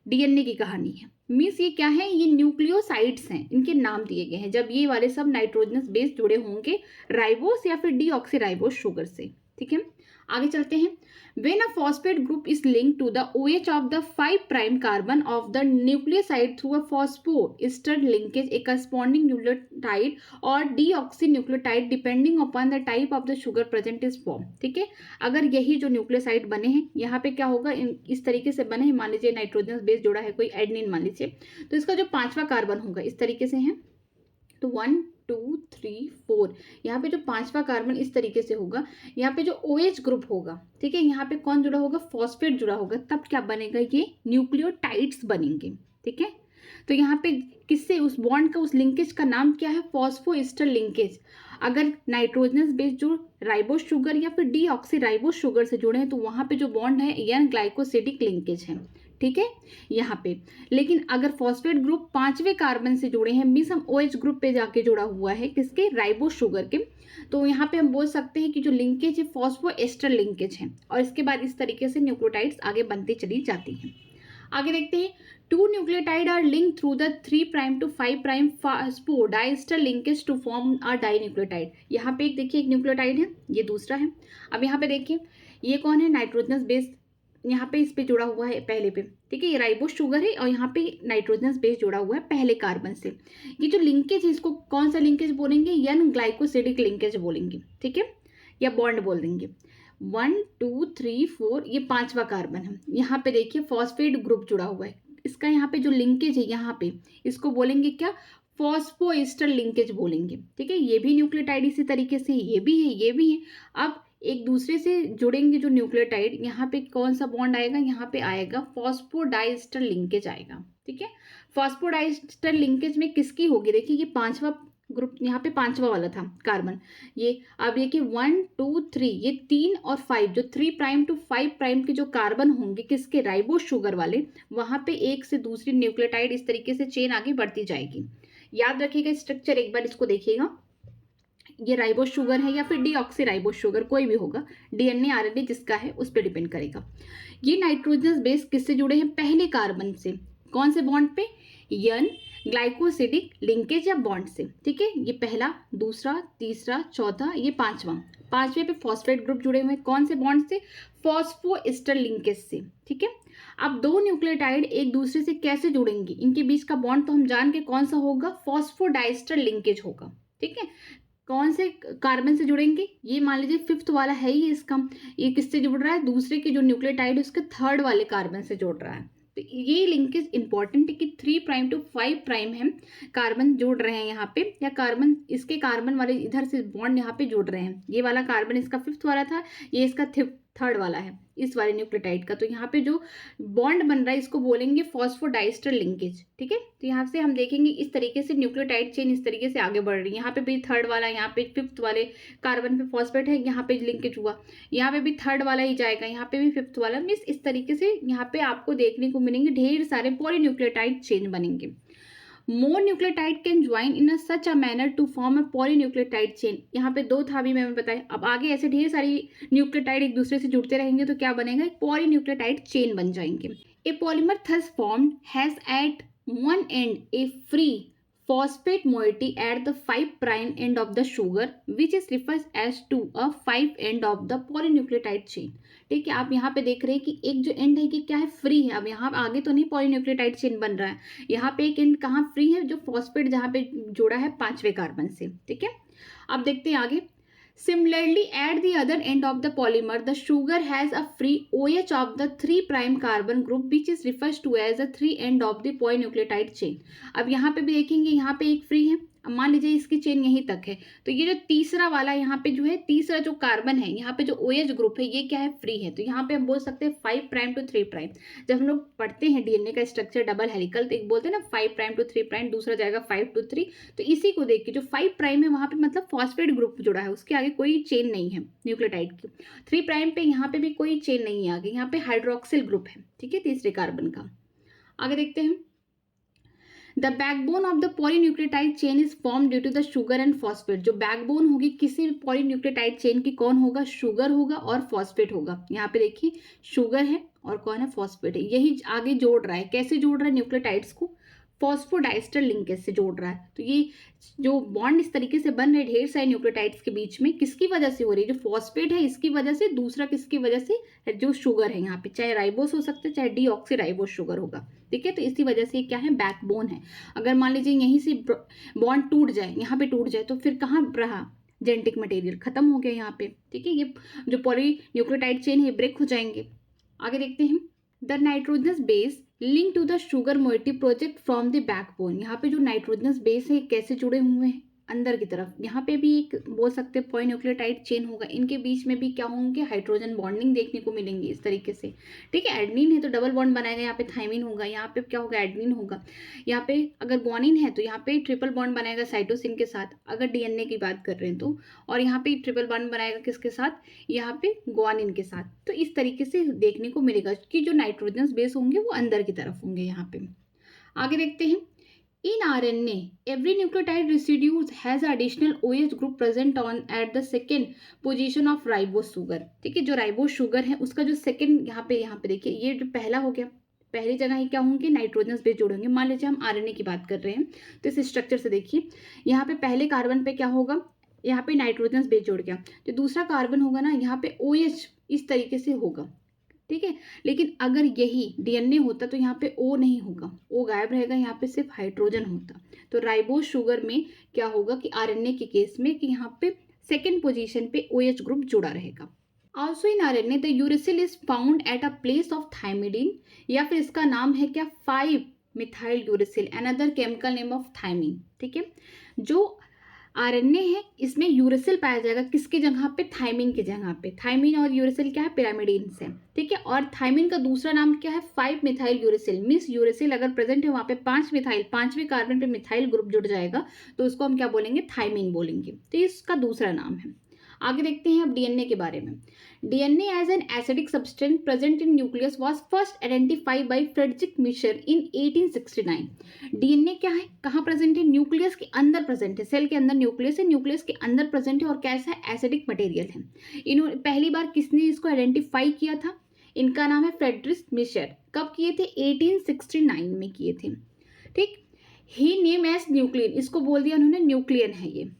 डीएनए की कहानी है। मीन्स ये क्या है, ये न्यूक्लियोसाइड्स हैं, इनके नाम दिए गए हैं जब ये वाले सब नाइट्रोजनस बेस जुड़े होंगे राइबोस या फिर डीऑक्सीराइबोस शुगर से, ठीक है। आगे चलते हैं, when a phosphate group is linked to the OH of the 5' carbon of the nucleoside through a phosphoester linkage, a corresponding nucleotide or deoxynucleotide depending upon the type of the sugar present is formed, ठीक है। अगर यही जो nucleoside बने हैं यहाँ पे क्या होगा, इस तरीके से बने हैं, मान लीजिए नाइट्रोजनस बेस जोड़ा है कोई एडेनिन मान लीजिए, तो इसका जो 5वां कार्बन होगा इस तरीके से है, तो 1 2 3 4, यहाँ पे जो 5वां कार्बन इस तरीके से होगा, यहाँ पे जो OH ग्रुप होगा, ठीक है, यहाँ पे कौन जुड़ा होगा, फॉस्फेट जुड़ा होगा, तब क्या बनेगा, ये न्यूक्लियोटाइड्स बनेंगे, ठीक है। तो यहाँ पे किससे उस बॉन्ड का, उस लिंकेज का नाम क्या है? Phosphoester linkage. अगर नाइट्रोजनस बेस जो राइबोस शुगर या फिर डीऑक्सी राइबोस शुगर से जुड़े हैं तो वहाँ पे जो बॉन्ड है एन ग्लाइकोसिडिक लिंकेज है, ठीक है, यहाँ पे। लेकिन अगर फॉस्फेट ग्रुप 5वें कार्बन से जुड़े हैं, मीन्स हम OH ग्रुप पे जाके जुड़ा हुआ है किसके? राइबोस शुगर के, तो यहाँ पे हम बोल सकते हैं कि जो लिंकेज है फॉस्फोएस्टर लिंकेज है। और इसके बाद इस तरीके से न्यूक्लियोटाइड्स आगे बनती चली जाती हैं। आगे देखते हैं, 2 nucleotide are link through the 3' to 5' phosphodiester linkage to form a dinucleotide. यहाँ पे एक देखिए, एक न्यूक्लियोटाइड है, ये दूसरा है। अब यहाँ पे देखिए ये कौन है? नाइट्रोजनस बेस, यहाँ पे इस पे जुड़ा हुआ है पहले पे, ठीक है, ये राइबोस शुगर है और यहाँ पे नाइट्रोजनस बेस जुड़ा हुआ है पहले कार्बन से। ये जो लिंकेज है इसको कौन सा लिंकेज बोलेंगे? एन ग्लाइकोसिडिक लिंकेज बोलेंगे, ठीक है, या बॉन्ड बोल देंगे। 1 2 3 4 ये 5वां कार्बन है। यहाँ पे देखिए फॉस्फेट ग्रुप जुड़ा हुआ है, इसका यहाँ पे जो लिंकेज है यहाँ पे इसको बोलेंगे क्या? फॉस्फोएस्टर लिंकेज बोलेंगे, ठीक है। ये भी न्यूक्लियोटाइड इसी तरीके से, ये भी है, ये भी है। अब एक दूसरे से जुड़ेंगे जो न्यूक्लियोटाइड, यहाँ पे कौन सा बॉन्ड आएगा? यहाँ पे आएगा फॉस्फोडाइस्टर लिंकेज आएगा, ठीक है। फॉस्फोडाइस्टर लिंकेज में किसकी होगी? देखिए ये 5वां ग्रुप, यहाँ पे 5वां वाला था कार्बन ये। अब देखिए 1 2 3 ये 3 और 5 जो 3' to 5' के जो कार्बन होंगे किसके? राइबोस शुगर वाले, वहां पे एक से दूसरी न्यूक्लियोटाइड इस तरीके से चेन आगे बढ़ती जाएगी। याद रखिएगा स्ट्रक्चर, एक बार इसको देखिएगा। ये राइबोस शुगर है या फिर डीऑक्सी राइबोस शुगर, कोई भी होगा, डीएनए आरएनए जिसका है उस पर डिपेंड करेगा। ये नाइट्रोजनस बेस किससे जुड़े हैं? पहले कार्बन से। कौन से बॉन्ड पे? एन ग्लाइकोसिडिक लिंकेज या बॉन्ड से, ठीक है। ये पहला, दूसरा, तीसरा, चौथा, ये 5वां। 5वें पे फॉस्फेट ग्रुप जुड़े हुए हैं, कौन से बॉन्ड से? फॉस्फोएस्टर लिंकेज से, ठीक है। अब दो न्यूक्लियोटाइड एक दूसरे से कैसे जुड़ेंगे? इनके बीच का बॉन्ड तो हम जान के कौन सा होगा? फॉस्फोडाइस्टर लिंकेज होगा, ठीक है। कौन से कार्बन से जुड़ेंगे? ये मान लीजिए 5th वाला है ही इसका, ये किससे जुड़ रहा है? दूसरे के जो न्यूक्लियोटाइड उसके 3rd वाले कार्बन से जुड़ रहा है। तो ये लिंकेज इंपॉर्टेंट है कि 3' to 5' है, कार्बन जुड़ रहे हैं यहाँ पे, या कार्बन इसके कार्बन वाले इधर से बॉन्ड यहाँ पे जुड़ रहे हैं। ये वाला कार्बन इसका 5th वाला था, ये इसका 3rd वाला है इस वाले न्यूक्लियोटाइड का। तो यहाँ पे जो बॉन्ड बन रहा है इसको बोलेंगे फॉस्फोडाइस्टर लिंकेज, ठीक है। तो यहाँ से हम देखेंगे इस तरीके से न्यूक्लियोटाइड चेन इस तरीके से आगे बढ़ रही है। यहाँ पे भी 3rd वाला, यहाँ पे 5th वाले कार्बन पे फॉस्फेट है, यहाँ पे लिंकेज हुआ, यहाँ पे भी 3rd वाला ही जाएगा, यहाँ पे भी 5th वाला। मीन्स इस तरीके से यहाँ पे आपको देखने को मिलेंगे ढेर सारे पॉलीन्यूक्लियोटाइड चेन बनेंगे। More nucleotide can join in such a manner to form a polynucleotide chain. यहाँ पे 2 था भी मैंने बताया, अब आगे ऐसे ढेर सारी न्यूक्लियोटाइड एक दूसरे से जुड़ते रहेंगे तो क्या बनेगा? एक पॉलीन्यूक्लियोटाइड चेन बन जाएंगे। A polymer thus formed has at one end a free phosphate moiety at the 5' end of the sugar which is refers as to a 5 end of the polynucleotide chain। ठीक है, आप यहाँ पे देख रहे हैं कि एक जो एंड है कि क्या है? फ्री है। अब यहाँ आगे तो नहीं पॉलीन्यूक्लियोटाइड चेन बन रहा है, यहाँ पे एक एंड कहाँ फ्री है? जो फॉस्फेट जहाँ पे जुड़ा है 5वें कार्बन से, ठीक है। अब देखते हैं आगे। Similarly, at the other end of the polymer, the sugar has a free OH of the 3' carbon group, which is refers to as the 3 end of the polynucleotide chain। अब यहाँ पे भी देखेंगे, यहाँ पे एक फ्री है। अब मान लीजिए इसकी चेन यहीं तक है, तो ये जो तीसरा वाला यहाँ पे जो है, तीसरा जो कार्बन है यहाँ पे जो OH ग्रुप है, ये क्या है? फ्री है। तो यहाँ पे हम बोल सकते हैं 5' to 3'। जब हम लोग पढ़ते हैं डीएनए का स्ट्रक्चर डबल हेलिकल, तो एक बोलते हैं ना 5' to 3', दूसरा जाएगा 5 to 3। तो इसी को देख के जो 5' है वहाँ पे मतलब फॉस्फेट ग्रुप जुड़ा है, उसके आगे कोई चेन नहीं है न्यूक्लियोटाइड की। 3' पे यहाँ पे भी कोई चेन नहीं है आगे, यहाँ पे हाइड्रोक्सिल ग्रुप है, ठीक है, तीसरे कार्बन का। आगे देखते हैं। The backbone of the polynucleotide chain is form due to the sugar and phosphate. जो बैकबोन होगी किसी भी पॉलीन्यूक्लियोटाइड चेन की, कौन होगा? शुगर होगा और फॉस्फेट होगा। यहाँ पे देखिए शुगर है और कौन है? फॉस्फेट है। यही आगे जोड़ रहा है, कैसे जोड़ रहा है न्यूक्लियोटाइड्स को? फॉस्फोडाइस्टर लिंकेज से जोड़ रहा है। तो ये जो बॉन्ड इस तरीके से बन रहे ढेर सारे न्यूक्लियोटाइड्स के बीच में, किसकी वजह से हो रही है? जो फॉस्फेट है इसकी वजह से, दूसरा किसकी वजह से? जो शुगर है यहाँ पे, चाहे राइबोस हो सकता है चाहे डीऑक्सी राइबोस शुगर होगा, ठीक है। तो इसी वजह से क्या है? बैकबोन है। अगर मान लीजिए यहीं से बॉन्ड टूट जाए, यहाँ पे टूट जाए, तो फिर कहाँ रहा? जेनेटिक मटेरियल खत्म हो गया यहाँ पे, ठीक है। ये जो पॉलीन्यूक्लियोटाइड चेन है ब्रेक हो जाएंगे। आगे देखते हैं। The nitrogenous base link to the sugar moiety project from the backbone. यहाँ पे जो नाइट्रोजनस बेस है कैसे जुड़े हुए हैं? अंदर की तरफ। यहाँ पे भी एक बोल सकते हैं पॉलीन्यूक्लियोटाइड चेन होगा, इनके बीच में भी क्या होंगे, हाइड्रोजन बॉन्डिंग देखने को मिलेंगी इस तरीके से। ठीक है, एडनिन है तो डबल बॉन्ड बनाएगा, यहाँ पे थाइमिन होगा, यहाँ पे क्या होगा, एडनिन होगा। यहाँ पे अगर ग्वानिन है तो यहाँ पे ट्रिपल बॉन्ड बनाएगा साइटोसिन के साथ, अगर डीएनए की बात कर रहे हैं तो। और यहाँ पे ट्रिपल बॉन्ड बनाएगा किसके साथ, यहाँ पे ग्वानिन के साथ। तो इस तरीके से देखने को मिलेगा कि जो नाइट्रोजन बेस होंगे वो अंदर की तरफ होंगे। यहाँ पे आगे देखते हैं, in RNA, every nucleotide residue has additional OH group present on at the second position of ribose sugar। ठीक है, जो राइबोस शुगर है उसका जो सेकंड यहाँ पे देखिए, ये जो पहला हो गया, पहली जगह ही क्या होंगे, नाइट्रोजन बेस जुड़ेंगे। मान लीजिए हम आरएनए की बात कर रहे हैं तो इस स्ट्रक्चर से देखिए, यहाँ पे पहले कार्बन पे क्या होगा, यहाँ पे नाइट्रोजन बेस जुड़ गया, जो दूसरा कार्बन होगा ना यहाँ पे OH इस तरीके से होगा। ठीक है, लेकिन अगर यही डीएनए होता तो यहाँ पे ओ नहीं होगा, ओ गायब रहेगा, यहाँ पे सिर्फ हाइड्रोजन होता। तो राइबोस शुगर में क्या होगा कि आरएनए के केस में कि यहाँ पे सेकेंड पोजीशन पे OH ग्रुप जुड़ा रहेगा। Also in RNA the uracil is found at a place of thymidine, या फिर इसका नाम है क्या, 5-मिथाइल uracil, another chemical name of thymine. ठीक है, जो आरएनए है इसमें यूरेसिल पाया जाएगा, किसकी जगह पे, थाइमिन की जगह पे। थाइमिन और यूरेसिल क्या है, पिरामिडीन से। ठीक है, और थाइमिन का दूसरा नाम क्या है, 5-मिथाइल यूरेसिल। मीन्स यूरेसिल अगर प्रेजेंट है वहाँ पे 5-मिथाइल, 5वें कार्बन पे मिथाइल ग्रुप जुड़ जाएगा तो उसको हम क्या बोलेंगे, थाइमिन बोलेंगे। तो इसका दूसरा नाम है। आगे देखते हैं अब डीएनए के बारे में। DNA as an acidic substance present in nucleus was first identified by Friedrich Miescher in 1869। DNA क्या है, कहाँ प्रेजेंट है, न्यूक्लियस के अंदर प्रेजेंट है, सेल के अंदर न्यूक्लियस है, न्यूक्लियस के अंदर प्रेजेंट है और कैसा है, एसिडिक मटेरियल है। इन्होंने पहली बार किसने इसको आइडेंटिफाई किया था, इनका नाम है फ्रेडरिक मिशर। कब किए थे, 1869 में किए थे। ठीक, ही नेम एज न्यूक्लियन, इसको बोल दिया उन्होंने न्यूक्लियन है ये।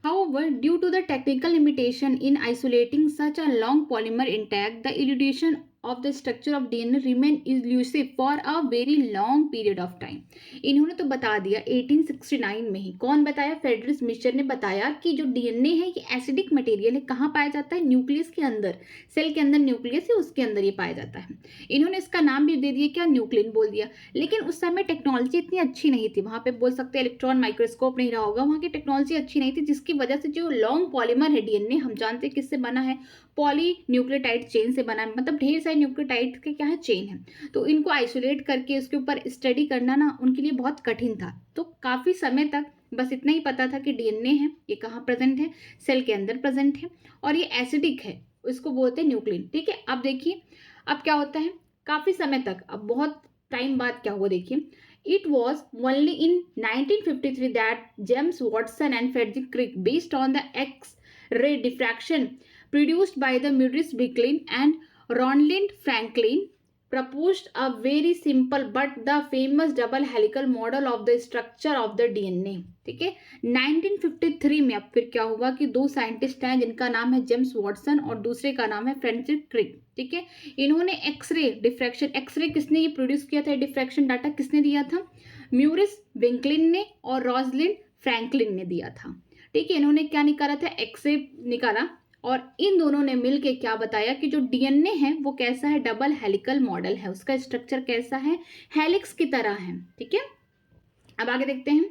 However, due to the technical limitation in isolating such a long polymer intact, the elucidation of the structure of DNA remain elusive for a very long period of time। इन्होंने तो बता दिया 1869 में ही, कौन बताया, फ्रेडरिक मिशर ने बताया कि जो डीएनए है ये एसिडिक मटेरियल है, कहाँ पाया जाता है, न्यूक्लियस के अंदर, सेल के अंदर न्यूक्लियस है उसके अंदर ये पाया जाता है। इन्होंने इसका नाम भी दे दिया क्या, न्यूक्लियन बोल दिया। लेकिन उस समय टेक्नोलॉजी इतनी अच्छी नहीं थी, वहाँ पे बोल सकते हैं इलेक्ट्रॉन माइक्रोस्कोप नहीं रहा होगा, वहाँ की टेक्नोलॉजी अच्छी नहीं थी, जिसकी वजह से जो लॉन्ग पॉलीमर है डीएनए, हम जानते हैं किससे बना है, पॉलीन्यूक्लियोटाइड चेन से बना है, मतलब ढेर सारे न्यूक्लियोटाइड के क्या है, चेन है। तो इनको आइसोलेट करके उसके ऊपर स्टडी करना ना उनके लिए बहुत कठिन था। तो काफ़ी समय तक बस इतना ही पता था कि डीएनए है, ये कहाँ प्रेजेंट है, सेल के अंदर प्रेजेंट है और ये एसिडिक है, इसको बोलते हैं न्यूक्लियन। ठीक है, अब देखिए अब क्या होता है, काफ़ी समय तक, अब बहुत टाइम बाद क्या हुआ देखिए, It was only in 1953 that James Watson and Frederick Crick, based on the X-ray diffraction produced by the Maurice Backlund and Rosalind Franklin, proposed a very simple but the famous double helical model of the structure of the DNA। ठीक है, 1953 में अब फिर क्या हुआ कि दो scientist हैं जिनका नाम है जेम्स वॉटसन और दूसरे का नाम है फ्रेडरिक क्रिक। ठीक है, इन्होंने एक्सरे डिफ्रैक्शन, एक्सरे किसने ये प्रोड्यूस किया था, डिफ्रैक्शन डाटा किसने दिया था, म्यूरिस बेंकलिन ने और रॉसलिन फ्रैंकलिन ने दिया था। ठीक है, इन्होंने क्या निकाला था, एक्सरे निकाला और इन दोनों ने मिलके क्या बताया कि जो डीएनए है वो कैसा है, डबल हेलिकल मॉडल है, उसका स्ट्रक्चर कैसा है, हेलिक्स की तरह है। ठीक है, अब आगे देखते हैं,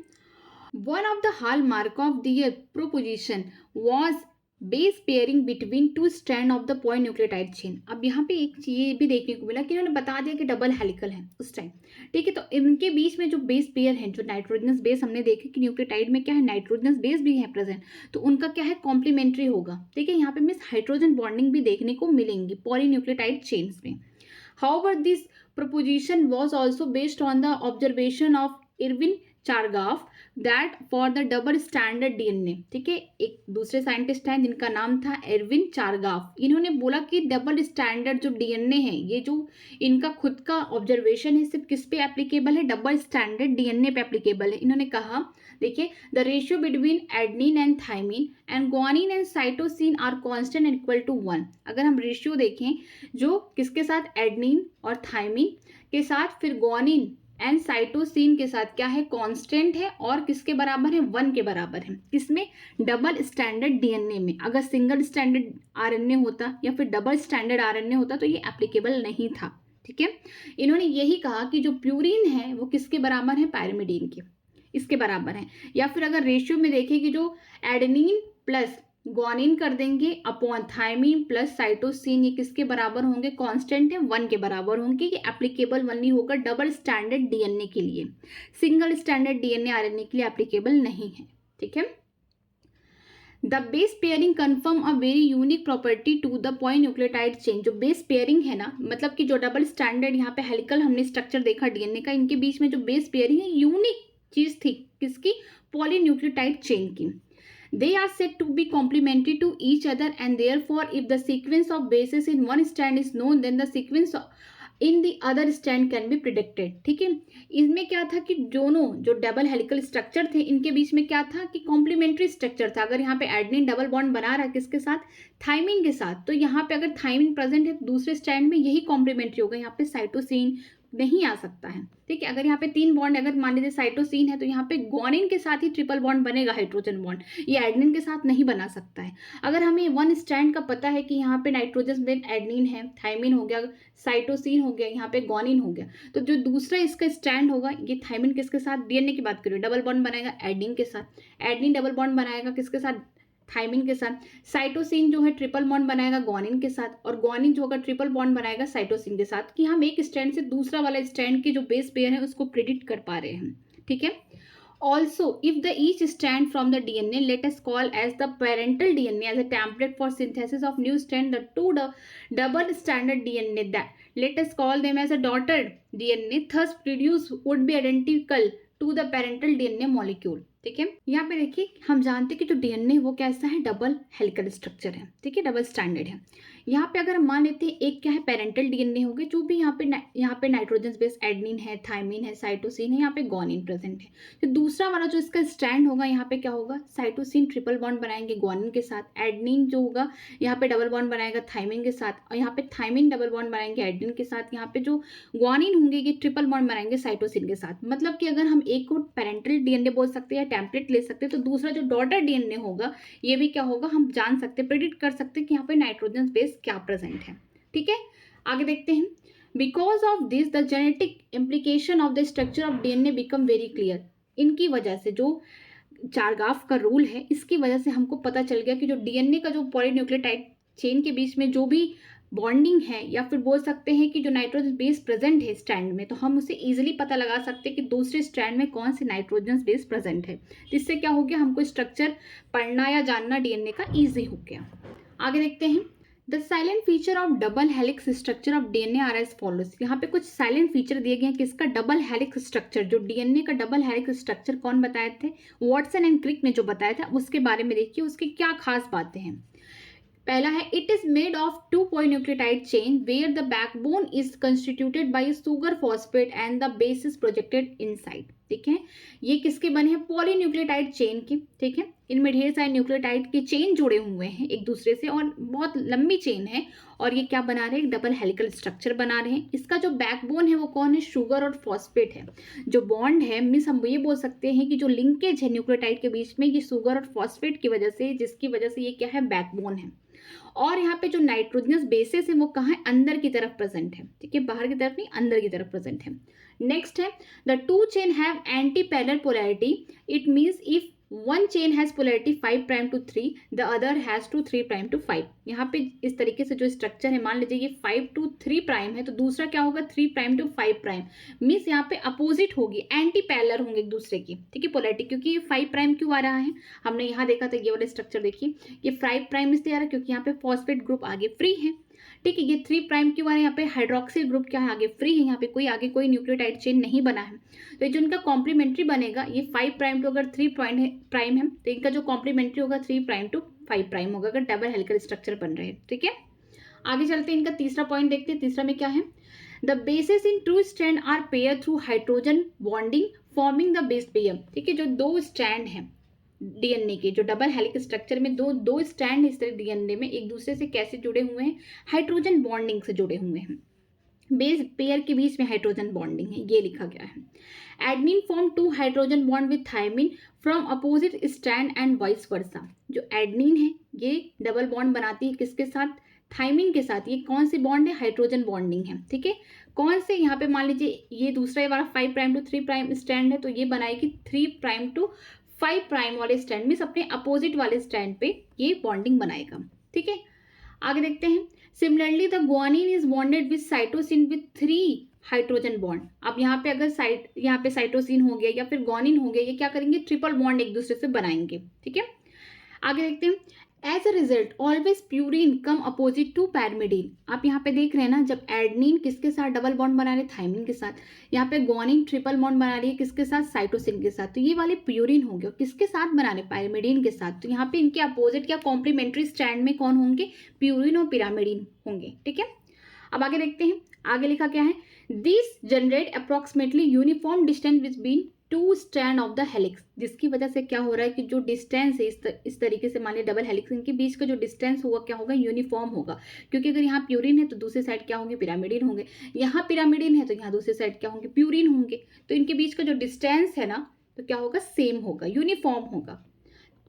one of the hallmark of the proposition was base pairing between two strand of the polynucleotide chain. अब यहाँ पे एक चीज भी देखने को मिला कि इन्होंने बता दिया कि डबल हेलिकल है उस टाइम। ठीक है, तो इनके बीच में जो बेस पेयर है, जो नाइट्रोजनस बेस, हमने देखे कि न्यूक्लियोटाइड में क्या है, नाइट्रोजनस बेस भी है प्रेजेंट, तो उनका क्या है, कॉम्प्लीमेंट्री होगा। ठीक है, यहाँ पे मिस हाइड्रोजन बॉन्डिंग भी देखने को मिलेंगी पॉलीन्यूक्लियोटाइड चेन्स में। However this proposition was also based on the observation of Irwin चारगाफ that for the double standard DNA. ठीक है, एक दूसरे साइंटिस्ट हैं जिनका नाम था एरविन चारगाफ। इन्होंने बोला कि डबल स्टैंडर्ड जो डीएनए है, ये जो इनका खुद का ऑब्जर्वेशन है, सिर्फ किस पे एप्लीकेबल है, डबल स्टैंडर्ड डीएनए पे एप्लीकेबल है। इन्होंने कहा देखिए, the ratio between adenine and thymine and guanine and cytosine are constant and equal to 1। अगर हम रेशियो देखें, जो किसके साथ, एडनिन और थाइमिन के साथ, फिर ग्वानिन एंड साइटोसिन के साथ क्या है, कांस्टेंट है और किसके बराबर है, 1 के बराबर है। किसमें, डबल स्टैंडर्ड डीएनए में। अगर सिंगल स्टैंडर्ड आरएनए होता या फिर डबल स्टैंडर्ड आरएनए होता तो ये एप्लीकेबल नहीं था। ठीक है, इन्होंने यही कहा कि जो प्यूरिन है वो किसके बराबर है, पायरिमिडीन के। इसके बराबर है। या फिर अगर रेशियो में देखें कि जो एडेनिन प्लस ग्वानिन कर देंगे अपॉन थायमिन प्लस साइटोसिन, ये किसके बराबर होंगे, कांस्टेंट है 1 के बराबर होंगे। ये एप्लीकेबल ओनली होगा डबल स्टैंडर्ड डीएनए के लिए, सिंगल स्टैंडर्ड डीएनए आरएनए के लिए एप्लीकेबल नहीं है। ठीक है। The base pairing confirm a very unique property to the point nucleotide chain. जो बेस पेयरिंग है ना, मतलब कि जो डबल स्टैंडर्ड यहाँ पे हेलिकल हमने स्ट्रक्चर देखा डीएनए का, इनके बीच में जो बेस पेयरिंग है यूनिक चीज थी किसकी, पॉलीन्यूक्लियोटाइड चेन की। They are said to be complementary to each other and therefore if the sequence of bases in one strand is known then the sequence in the other stand can be predicted. ठीक है। इसमें क्या था कि दोनों जो double helical structure थे इनके बीच में क्या था कि कॉम्प्लीमेंट्री स्ट्रक्चर था। अगर यहाँ पे एडेनिन डबल बॉन्ड बना रहा है किसके साथ, थायमिन के साथ, तो यहाँ पे अगर थायमिन प्रेजेंट है तो दूसरे स्टैंड में यही कॉम्प्लीमेंट्री होगा, यहाँ पे साइटोसिन नहीं आ सकता है। ठीक है। अगर यहाँ पे 3 बॉन्ड अगर मान लीजिए साइटोसिन है तो यहाँ पे ग्वानिन के साथ ही ट्रिपल बॉन्ड बनेगा, हाइड्रोजन बॉन्ड, ये एडेनिन के साथ नहीं बना सकता है। अगर हमें 1 स्टैंड का पता है कि यहाँ पे नाइट्रोजन बेस एडेनिन है, थायमिन हो गया, साइटोसिन हो गया, यहाँ पे ग्वानिन हो गया, तो जो दूसरा इसका स्टैंड होगा ये थायमिन किसके साथ, डीएनए की बात करिए, डबल बॉन्ड बनाएगा एडेनिन के साथ, एडेनिन डबल बॉन्ड बनाएगा किसके साथ, थायमिन के साथ, साइटोसिन जो है ट्रिपल बॉन्ड बनाएगा ग्वानिन के साथ, और ग्वानिन जो होगा ट्रिपल बॉन्ड बनाएगा साइटोसिन के साथ, कि हम एक स्टैंड से दूसरा वाला स्टैंड के जो बेस पेयर है उसको प्रिडिक्ट कर पा रहे हैं। ठीक है। Also, if the each strand from the DNA, let us call as the parental DNA as a template for synthesis of new strand, the two double standard DNA that let us call them as a daughter DNA, thus produce would be identical to the parental DNA molecule। ठीक है। यहाँ पे देखिए हम जानते हैं कि जो डीएनए वो कैसा है, डबल हेलिकल स्ट्रक्चर है। ठीक है, डबल स्टैंडर्ड है। यहाँ पे अगर हम मान लेते हैं एक क्या है, पेरेंटल डीएनए हो गए, जो भी यहाँ पे नाइट्रोजन बेस एडेनिन है, थायमिन है, साइटोसिन है, यहाँ पे ग्वानिन प्रेजेंट है। तो दूसरा वाला जो इसका स्टैंड होगा यहाँ पे क्या होगा, साइटोसिन ट्रिपल बॉन्ड बनाएंगे ग्वानिन के साथ, एडेनिन जो होगा यहाँ पे डबल बॉन्ड बनाएगा थायमिन के साथ, और यहाँ पे थायमिन डबल बॉन्ड बनाएंगे एडेनिन के साथ, यहाँ पे जो ग्वानिन होंगे ये ट्रिपल बॉन्ड बनाएंगे साइटोसिन के साथ। मतलब कि अगर हम एक को पेरेंटल डीएनए बोल सकते हैं या टेम्पलेट ले सकते हैं, तो दूसरा जो डॉटर डीएनए होगा ये भी क्या होगा, हम जान सकते, प्रेडिक्ट कर सकते हैं कि यहाँ पे नाइट्रोजन बेस क्या प्रेजेंट है। ठीक है। आगे देखते हैं। Because of this the genetic implication of the structure of DNA become very clear. इनकी वजह से जो चारगाफ का रूल है इसकी वजह से हमको पता चल गया कि जो डीएनए का जो पॉलीन्यूक्लियोटाइड चेन के बीच में जो भी बॉन्डिंग है, या फिर बोल सकते हैं कि जो नाइट्रोजन बेस प्रेजेंट है स्ट्रैंड में, तो हम उसे इजीली पता लगा सकते हैं कि दूसरे स्ट्रैंड में कौन से नाइट्रोजन बेस प्रेजेंट है। जिससे क्या हो गया, हमको स्ट्रक्चर पढ़ना या जानना डीएनए का ईजी हो गया। आगे देखते हैं। The salient feature of double helix structure of DNA are as follows. यहाँ पे कुछ साइलेंट फीचर दिए गए हैं किसका, डबल हेलिक्स स्ट्रक्चर। जो डीएनए का डबल हेलिक्स स्ट्रक्चर कौन बताए थे, वॉटसन एंड क्रिक ने जो बताया था, उसके बारे में देखिए उसकी क्या खास बातें हैं। पहला है, it is made of 2 polynucleotide chain where the backbone is constituted by sugar phosphate and the base is projected inside. ठीक है। ये किसके बने हैं, पॉलीन्यूक्लियोटाइड चेन के। ठीक है। इनमें ढेर सारे न्यूक्लियोटाइड के चेन जुड़े हुए हैं एक दूसरे से, और बहुत लंबी चेन है, और ये क्या बना रहे हैं, डबल हेलिकल स्ट्रक्चर बना रहे हैं। इसका जो बैकबोन है वो कौन है, शुगर और फॉस्फेट है। जो बॉन्ड है, मीन्स हम ये बोल सकते हैं कि जो लिंकेज है न्यूक्लियोटाइड के बीच में, ये शुगर और फॉस्फेट की वजह से, जिसकी वजह से ये क्या है, बैकबोन है। और यहाँ पे जो नाइट्रोजनस बेसिस है वो कहाँ है, अंदर की तरफ प्रेजेंट है। ठीक है, बाहर की तरफ नहीं, अंदर की तरफ प्रेजेंट है। नेक्स्ट है, the two chain have anti parallel polarity. It means if one chain has polarity 5' to 3, the other has to 3' to 5। यहाँ पे इस तरीके से जो स्ट्रक्चर है, मान लीजिए ये 5 to 3' है, तो दूसरा क्या होगा, 3' to 5'। मीन्स यहाँ पे अपोजिट होगी, एंटी पैरेलल होंगे एक दूसरे की। ठीक है, पोलैरिटी, क्योंकि ये 5' क्यों आ रहा है, हमने यहाँ देखा था, ये वाला स्ट्रक्चर देखिए, ये 5' इसलिए आ रहा है क्योंकि यहाँ पे फॉस्फेट ग्रुप आगे फ्री है। ठीक है, ये 3' क्यों आ रहा है, यहाँ पे हाइड्रोक्सिल ग्रुप क्या है, आगे फ्री है, यहाँ पे कोई आगे कोई न्यूक्लियोटाइड चेन नहीं बना है। तो जो इनका कॉम्प्लीमेंट्री बनेगा, ये 5' टू अगर 3' है, तो इनका जो कॉम्प्लीमेंट्री होगा 3' to 5' होगा, अगर डबल हेलिकल स्ट्रक्चर बन रहे हैं। ठीक है। आगे चलते हैं, इनका तीसरा पॉइंट देखते हैं। तीसरा में क्या है, the bases in two strand are pair through hydrogen bonding forming the base pair. ठीक है, जो 2 स्ट्रैंड हैं डीएनए के, जो डबल हेलिक स्ट्रक्चर में दो स्ट्रैंड इस तरह डीएनए में एक दूसरे से कैसे जुड़े हुए हैं, हाइड्रोजन बॉन्डिंग से जुड़े हुए हैं। बेस पेयर के बीच में हाइड्रोजन बॉन्डिंग है, ये लिखा गया है। Adenine form 2 hydrogen bond with thymine from opposite strand and vice versa. जो एडेनिन है ये डबल बॉन्ड बनाती है किसके साथ, थाइमिन के साथ ये कौन सी बॉन्ड है, हाइड्रोजन बॉन्डिंग है, ठीक है। कौन से, यहाँ पे मान लीजिए ये दूसरा वाला 5 प्राइम टू 3 प्राइम स्टैंड है, तो ये बनाएगी 3 प्राइम टू 5 प्राइम वाले स्टैंड, मीन्स अपने अपोजिट वाले स्टैंड पे ये बॉन्डिंग बनाएगा, ठीक है। आगे देखते हैं, similarly the guanine is bonded with cytosine with 3 hydrogen bond. अब यहाँ पे अगर यहाँ पे साइटोसिन हो गया या फिर गुआनिन हो गया, ये क्या करेंगे, ट्रिपल बॉन्ड एक दूसरे से बनाएंगे, ठीक है। आगे देखते हैं, as a result always purine come opposite to pyrimidine. आप यहाँ पे देख रहे हैं ना, जब एडनिन किसके साथ डबल बॉन्ड बना रहे, थाइमिन के साथ, यहाँ पे गुआनिन ट्रिपल बॉन्ड बना रही है किसके साथ, साइटोसिन के साथ, तो ये वाले प्यूरिन हो गए, किसके साथ बना रहे, पैरामिडीन के साथ, तो यहाँ पे इनके अपोजिट या कॉम्प्लीमेंट्री स्टैंड में कौन होंगे, प्यूरिन और पिरामिडीन होंगे, ठीक है। अब आगे देखते हैं, आगे लिखा क्या है, this generate approximately uniform distance between 2 strand of the helix, जिसकी वजह से क्या हो रहा है कि जो डिस्टेंस है इस तरीके से, मान लिया डबल हेलिक्स, इनके बीच का जो डिस्टेंस होगा क्या होगा, यूनिफॉर्म होगा, क्योंकि अगर यहाँ प्यूरिन है तो दूसरी साइड क्या होंगे, पिरामिडिन होंगे, यहाँ पिरामिडिन है तो यहाँ दूसरी साइड क्या होंगे, प्यूरिन होंगे, तो इनके बीच का जो डिस्टेंस है ना, तो क्या होगा, सेम होगा, यूनिफॉर्म होगा।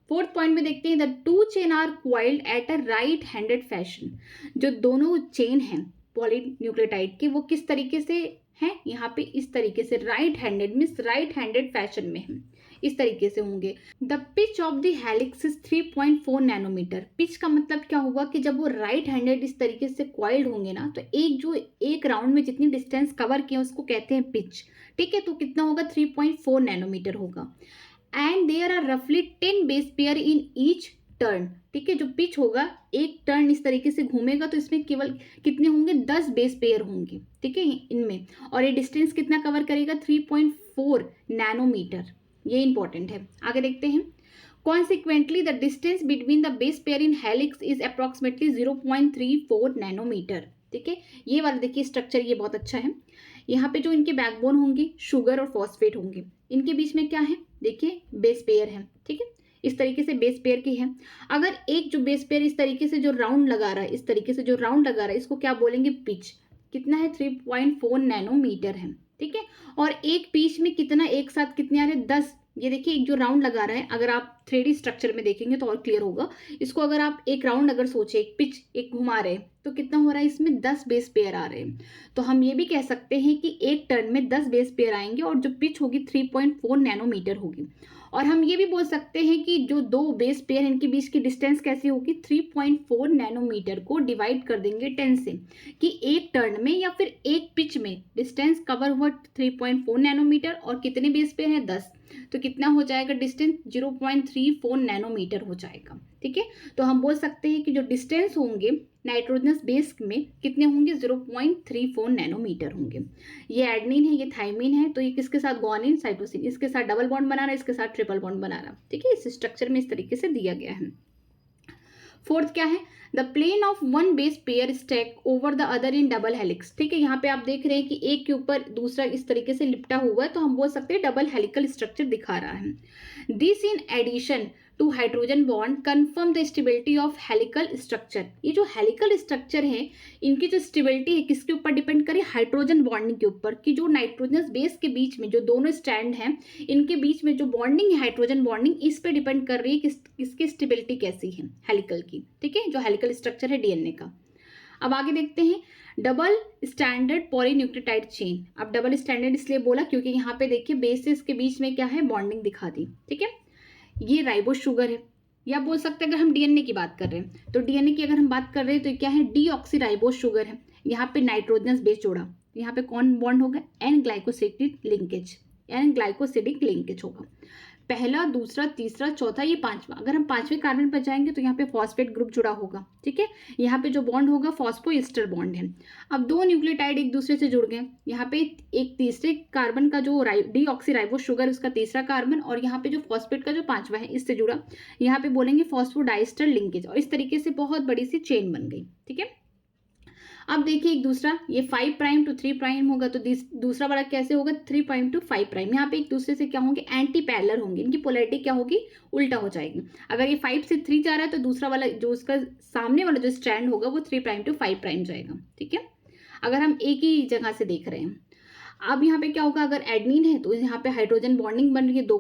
फोर्थ पॉइंट में देखते हैं, the 2 chain are coiled at a right handed fashion. जो दोनों चेन हैं पॉलीन्यूक्लियोटाइड के, वो किस तरीके से हैं, यहाँ पे इस तरीके से right handed, means right handed fashion में हैं, इस तरीके से होंगे। The pitch of the helix is 3.4 nanometer. Pitch का मतलब क्या होगा कि जब वो राइट हैंडेड इस तरीके से क्वाइल्ड होंगे ना, तो एक राउंड में जितनी डिस्टेंस कवर किया उसको कहते हैं पिच, ठीक है। तो कितना होगा, 3.4 नैनोमीटर होगा। एंड देयर आर रफली 10 base pair in each turn, ठीक है। जो पिच होगा, एक टर्न इस तरीके से घूमेगा तो इसमें केवल कितने होंगे, 10 बेस पेयर होंगे, ठीक है, इनमें। और ये डिस्टेंस कितना कवर करेगा, 3.4 नैनोमीटर, ये इंपॉर्टेंट है। आगे देखते हैं, consequently the distance between the base pair in helix is approximately 0.34 nanometer, ठीक है। ये वाला देखिए स्ट्रक्चर, ये बहुत अच्छा है। यहाँ पे जो इनके बैकबोन होंगे, शुगर और फॉस्फेट होंगे, इनके बीच में क्या है, देखिए बेस पेयर है, ठीक है, इस तरीके से बेस पेयर की है। अगर एक जो बेस पेयर इस तरीके से जो राउंड लगा रहा है, इस तरीके से जो राउंड लगा रहा है, इसको क्या बोलेंगे, पिच। कितना है, 3.4 नैनोमीटर है, ठीक है। और एक पिच में कितना, एक साथ कितने आ रहे हैं, 10। ये देखिए एक जो राउंड लगा रहा है, अगर आप 3D स्ट्रक्चर में देखेंगे तो और क्लियर होगा। इसको अगर आप एक राउंड अगर सोचे, एक पिच एक घुमा रहे हैं, तो कितना हो रहा है, इसमें 10 बेस पेयर आ रहे हैं। तो हम ये भी कह सकते हैं कि एक टर्न में 10 बेस पेयर आएंगे और जो पिच होगी 3.4 नैनोमीटर होगी। और हम ये भी बोल सकते हैं कि जो 2 बेस पेयर, इनके बीच की डिस्टेंस कैसी होगी, 3.4 नैनोमीटर को डिवाइड कर देंगे 10 से, कि एक टर्न में या फिर एक पिच में डिस्टेंस कवर हुआ 3.4 नैनोमीटर और कितने बेस पेयर हैं, 10, तो कितना हो जाएगा डिस्टेंस, 0.34 नैनोमीटर हो जाएगा, ठीक है। तो हम बोल सकते हैं कि जो डिस्टेंस होंगे नाइट्रोजनस बेस में कितने होंगे, 0.34 नैनोमीटर होंगे। ये एडनिन है, ये थाइमिन है, तो ये किसके साथ, गुआनिन, साइटोसिन, इसके साथ डबल बॉन्ड बना रहा है, इसके साथ ट्रिपल बॉन्ड बना रहा, ठीक है। इस स्ट्रक्चर में इस तरीके से दिया गया है। फोर्थ क्या है, the plane of one base pair stack over the other in double helix, ठीक है। यहाँ पे आप देख रहे हैं कि एक के ऊपर दूसरा इस तरीके से लिपटा हुआ है, तो हम बोल सकते हैं डबल हेलिकल स्ट्रक्चर दिखा रहा है। This in addition to hydrogen bond confirm the stability of helical structure. ये जो हेलिकल स्ट्रक्चर है, इनकी जो स्टेबिलिटी है किसके ऊपर डिपेंड करे, हाइड्रोजन बॉन्डिंग के ऊपर, कि जो नाइट्रोजनस बेस के बीच में जो दोनों स्टैंड हैं, इनके बीच में जो बॉन्डिंग है हाइड्रोजन बॉन्डिंग, इस पे डिपेंड कर रही है कि इसकी स्टेबिलिटी कैसी है हेलिकल की, ठीक है, जो हेलिकल स्ट्रक्चर है डीएनए का। अब आगे देखते हैं, डबल स्टैंडर्ड पॉलीन्यूक्लियोटाइड चेन। अब डबल स्टैंडर्ड इसलिए बोला क्योंकि यहाँ पे देखिए बेसिस के बीच में क्या है, बॉन्डिंग दिखा दी, ठीक है। ये राइबोस शुगर है, या बोल सकते हैं अगर हम डीएनए की बात कर रहे हैं, तो डीएनए की अगर हम बात कर रहे हैं तो क्या है, डीऑक्सीराइबोस शुगर है। यहाँ पे नाइट्रोजनस बेस जोड़ा, यहाँ पे कौन बॉन्ड होगा, N glycosidic linkage, N glycosidic linkage होगा। पहला, दूसरा, तीसरा, चौथा, ये पांचवा। अगर हम पांचवें कार्बन पर जाएंगे तो यहाँ पे फॉस्फेट ग्रुप जुड़ा होगा, ठीक है। यहाँ पे जो बॉन्ड होगा फॉस्फोएस्टर बॉन्ड है। अब 2 न्यूक्लियोटाइड एक दूसरे से जुड़ गए, यहाँ पे एक तीसरे कार्बन का जो डीऑक्सीराइबोस शुगर उसका तीसरा कार्बन, और यहाँ पे जो फॉस्फेट का जो पांचवा है इससे जुड़ा, यहाँ पे बोलेंगे फॉस्फोडाइस्टर लिंकेज, और इस तरीके से बहुत बड़ी सी चेन बन गई, ठीक है। अब देखिए एक दूसरा, ये 5 प्राइम टू 3 प्राइम होगा, तो दूसरा वाला कैसे होगा, 3 प्राइम टू 5 प्राइम। यहाँ पे एक दूसरे से क्या होंगे, एंटी पैरेलल होंगे, इनकी पोलैरिटी क्या होगी, उल्टा हो जाएगी। अगर ये 5 से 3 जा रहा है तो दूसरा वाला जो उसका सामने वाला जो स्ट्रैंड होगा वो 3 प्राइम टू 5 प्राइम जाएगा, ठीक है, अगर हम एक ही जगह से देख रहे हैं। अब यहाँ पे क्या होगा, अगर एडनिन है तो यहाँ पे हाइड्रोजन बॉन्डिंग बन रही है, 2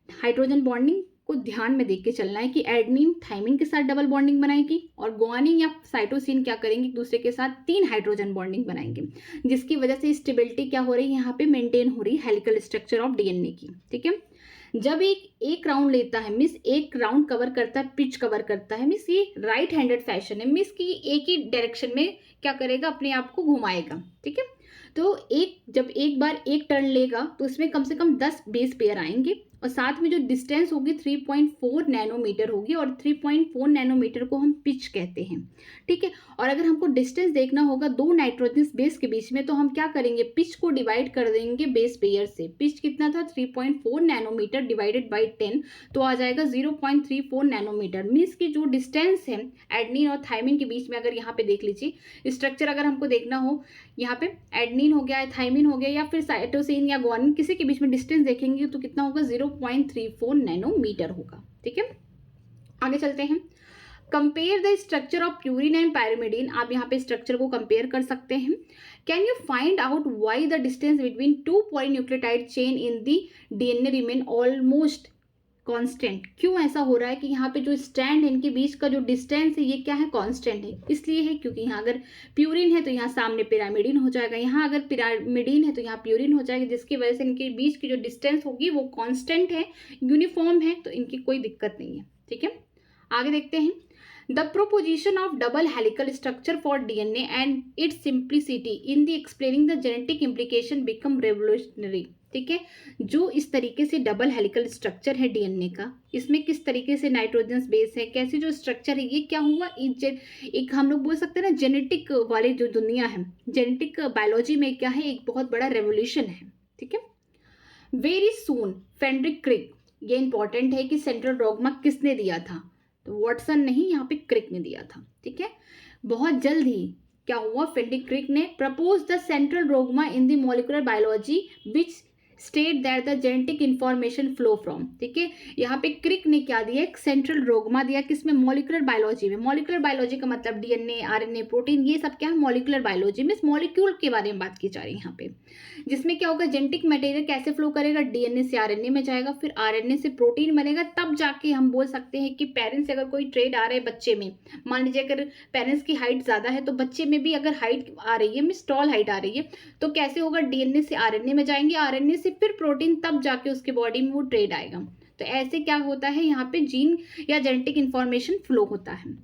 हाइड्रोजन बॉन्डिंग को ध्यान में देख के चलना है कि एडेनिन थाइमिन के साथ डबल बॉन्डिंग बनाएगी और गुआनिन या साइटोसिन क्या करेंगे, एक दूसरे के साथ 3 हाइड्रोजन बॉन्डिंग बनाएंगे, जिसकी वजह से स्टेबिलिटी क्या हो रही है, यहाँ पे मेंटेन हो रही है हेलिकल स्ट्रक्चर ऑफ डीएनए की। ठीक है, जब एक राउंड लेता है, मीन्स एक राउंड कवर करता है, पिच कवर करता है, मीन्स ये राइट हैंडेड फैशन है, मीन्स कि एक ही डायरेक्शन में क्या करेगा, अपने आप को घुमाएगा। ठीक है, तो जब एक बार एक टर्न लेगा तो इसमें कम से कम 10 बेस पेयर आएंगे और साथ में जो डिस्टेंस होगी 3.4 नैनोमीटर होगी और 3.4 नैनोमीटर को हम पिच कहते हैं। ठीक है, और अगर हमको डिस्टेंस देखना होगा 2 नाइट्रोजन बेस के बीच में, तो हम क्या करेंगे, पिच को डिवाइड कर देंगे बेस पेयर से। पिच कितना था, 3.4 नैनोमीटर डिवाइडेड बाई 10, तो आ जाएगा 0.34 नैनोमीटर। मीन्स की जो डिस्टेंस है एडेनिन और थाइमिन के बीच में, अगर यहाँ पे देख लीजिए स्ट्रक्चर, अगर हमको देखना हो यहाँ पे एडेनिन हो गया, थाइमिन हो गया या फिर साइटोसिन या गुआनिन, किसी के बीच में डिस्टेंस देखेंगे तो कितना होगा, 0.34 नैनोमीटर होगा। ठीक है, आगे चलते हैं। Compare the structure of purine and pyrimidine. आप यहाँ पे स्ट्रक्चर को कंपेयर कर सकते हैं। Can you find out why the distance between 2 polynucleotide chain in the DNA remain almost constant. क्यों ऐसा हो रहा है कि यहाँ पे जो स्ट्रैंड है इनके बीच का जो डिस्टेंस है ये क्या है, कांस्टेंट है। इसलिए है क्योंकि यहाँ अगर प्यूरिन है तो यहाँ सामने पिरामिडिन हो जाएगा, यहाँ अगर पिरामिडिन है तो यहाँ प्यूरिन हो जाएगा, जिसकी वजह से इनके बीच की जो डिस्टेंस होगी वो कांस्टेंट है, यूनिफॉर्म है, तो इनकी कोई दिक्कत नहीं है। ठीक है, आगे देखते हैं। The proposition of double helical structure for DNA and its simplicity in the explaining the genetic implication become revolutionary। ठीक है, जो इस तरीके से डबल हेलिकल स्ट्रक्चर है डीएनए का, इसमें किस तरीके से नाइट्रोजन बेस है, कैसे जो स्ट्रक्चर है, ये क्या हुआ, एक हम लोग बोल सकते हैं ना, जेनेटिक वाली जो दुनिया है, जेनेटिक बायोलॉजी में क्या है, एक बहुत बड़ा रेवोल्यूशन है। ठीक है, वेरी सून फेडरिक क्रिक, ये इंपॉर्टेंट है कि सेंट्रल डॉगमा किसने दिया था, तो वॉटसन नहीं, यहाँ पे क्रिक ने दिया था। ठीक है, बहुत जल्द ही क्या हुआ, फेडरिक क्रिक ने propose the central dogma in the molecular biology which state that the genetic information flow from. ठीक है, यहाँ पे क्रिक ने क्या दिया, एक सेंट्रल डॉगमा दिया, किसमें, मॉलिक्यूलर बायोलॉजी में। मॉलिक्यूलर बायोलॉजी का मतलब डीएनए, आरएनए, प्रोटीन, ये सब क्या है, मॉलिक्यूलर बायोलॉजी में मॉलिक्यूल के बारे में बात की जा रही है यहाँ पे, जिसमें क्या होगा, जेनेटिक मटेरियल कैसे फ्लो करेगा, डीएनए से आरएनए में जाएगा, फिर आरएनए से प्रोटीन बनेगा, तब जाके हम बोल सकते हैं कि पेरेंट्स से अगर कोई ट्रेड आ रहा है बच्चे में, मान लीजिए अगर पेरेंट्स की हाइट ज़्यादा है तो बच्चे में भी अगर हाइट आ रही है, मीन्स टॉल हाइट आ रही है, तो कैसे होगा, डीएनए से आरएनए में जाएंगे, आरएनए से फिर प्रोटीन, तब जाके उसके बॉडी में वो ट्रेड आएगा। तो ऐसे क्या होता है, यहाँ पे जीन या जेनेटिक इंफॉर्मेशन फ्लो होता है।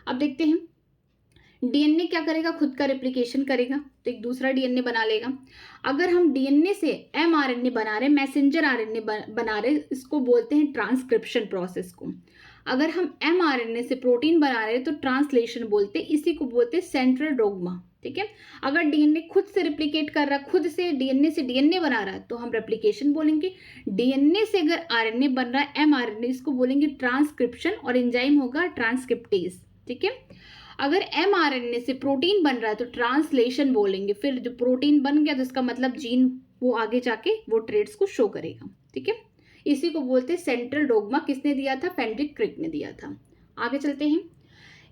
अब देखते हैं, डीएनए क्या करेगा, खुद का रेप्लिकेशन करेगा, तो एक दूसरा डीएनए बना लेगा। अगर हम डीएनए से एमआरएनए बना रहे, मैसेंजर आरएनए बना रहे, इसको बोलते हैं ट्रांसक्रिप्शन प्रोसेस को। अगर हम एमआरएनए से प्रोटीन बना रहे तो ट्रांसलेशन बोलते, इसी को बोलते सेंट्रल डॉगमा। ठीक है, अगर डीएनए खुद से रेप्लिकेट कर रहा है, खुद से डीएनए बना रहा है, तो हम रेप्लिकेशन बोलेंगे। डीएनए से अगर आरएनए बन रहा है, एमआरएनए, इसको बोलेंगे ट्रांसक्रिप्शन और एंजाइम होगा ट्रांसक्रिप्टेज। ठीक है, अगर एमआरएनए से प्रोटीन बन रहा है तो ट्रांसलेशन बोलेंगे, फिर जो प्रोटीन बन गया तो इसका मतलब जीन वो आगे जाके वो ट्रेड्स को शो करेगा। ठीक है, इसी को बोलते हैं सेंट्रल डॉगमा। किसने दिया था, फेडरिक क्रिक ने दिया था। आगे चलते हैं।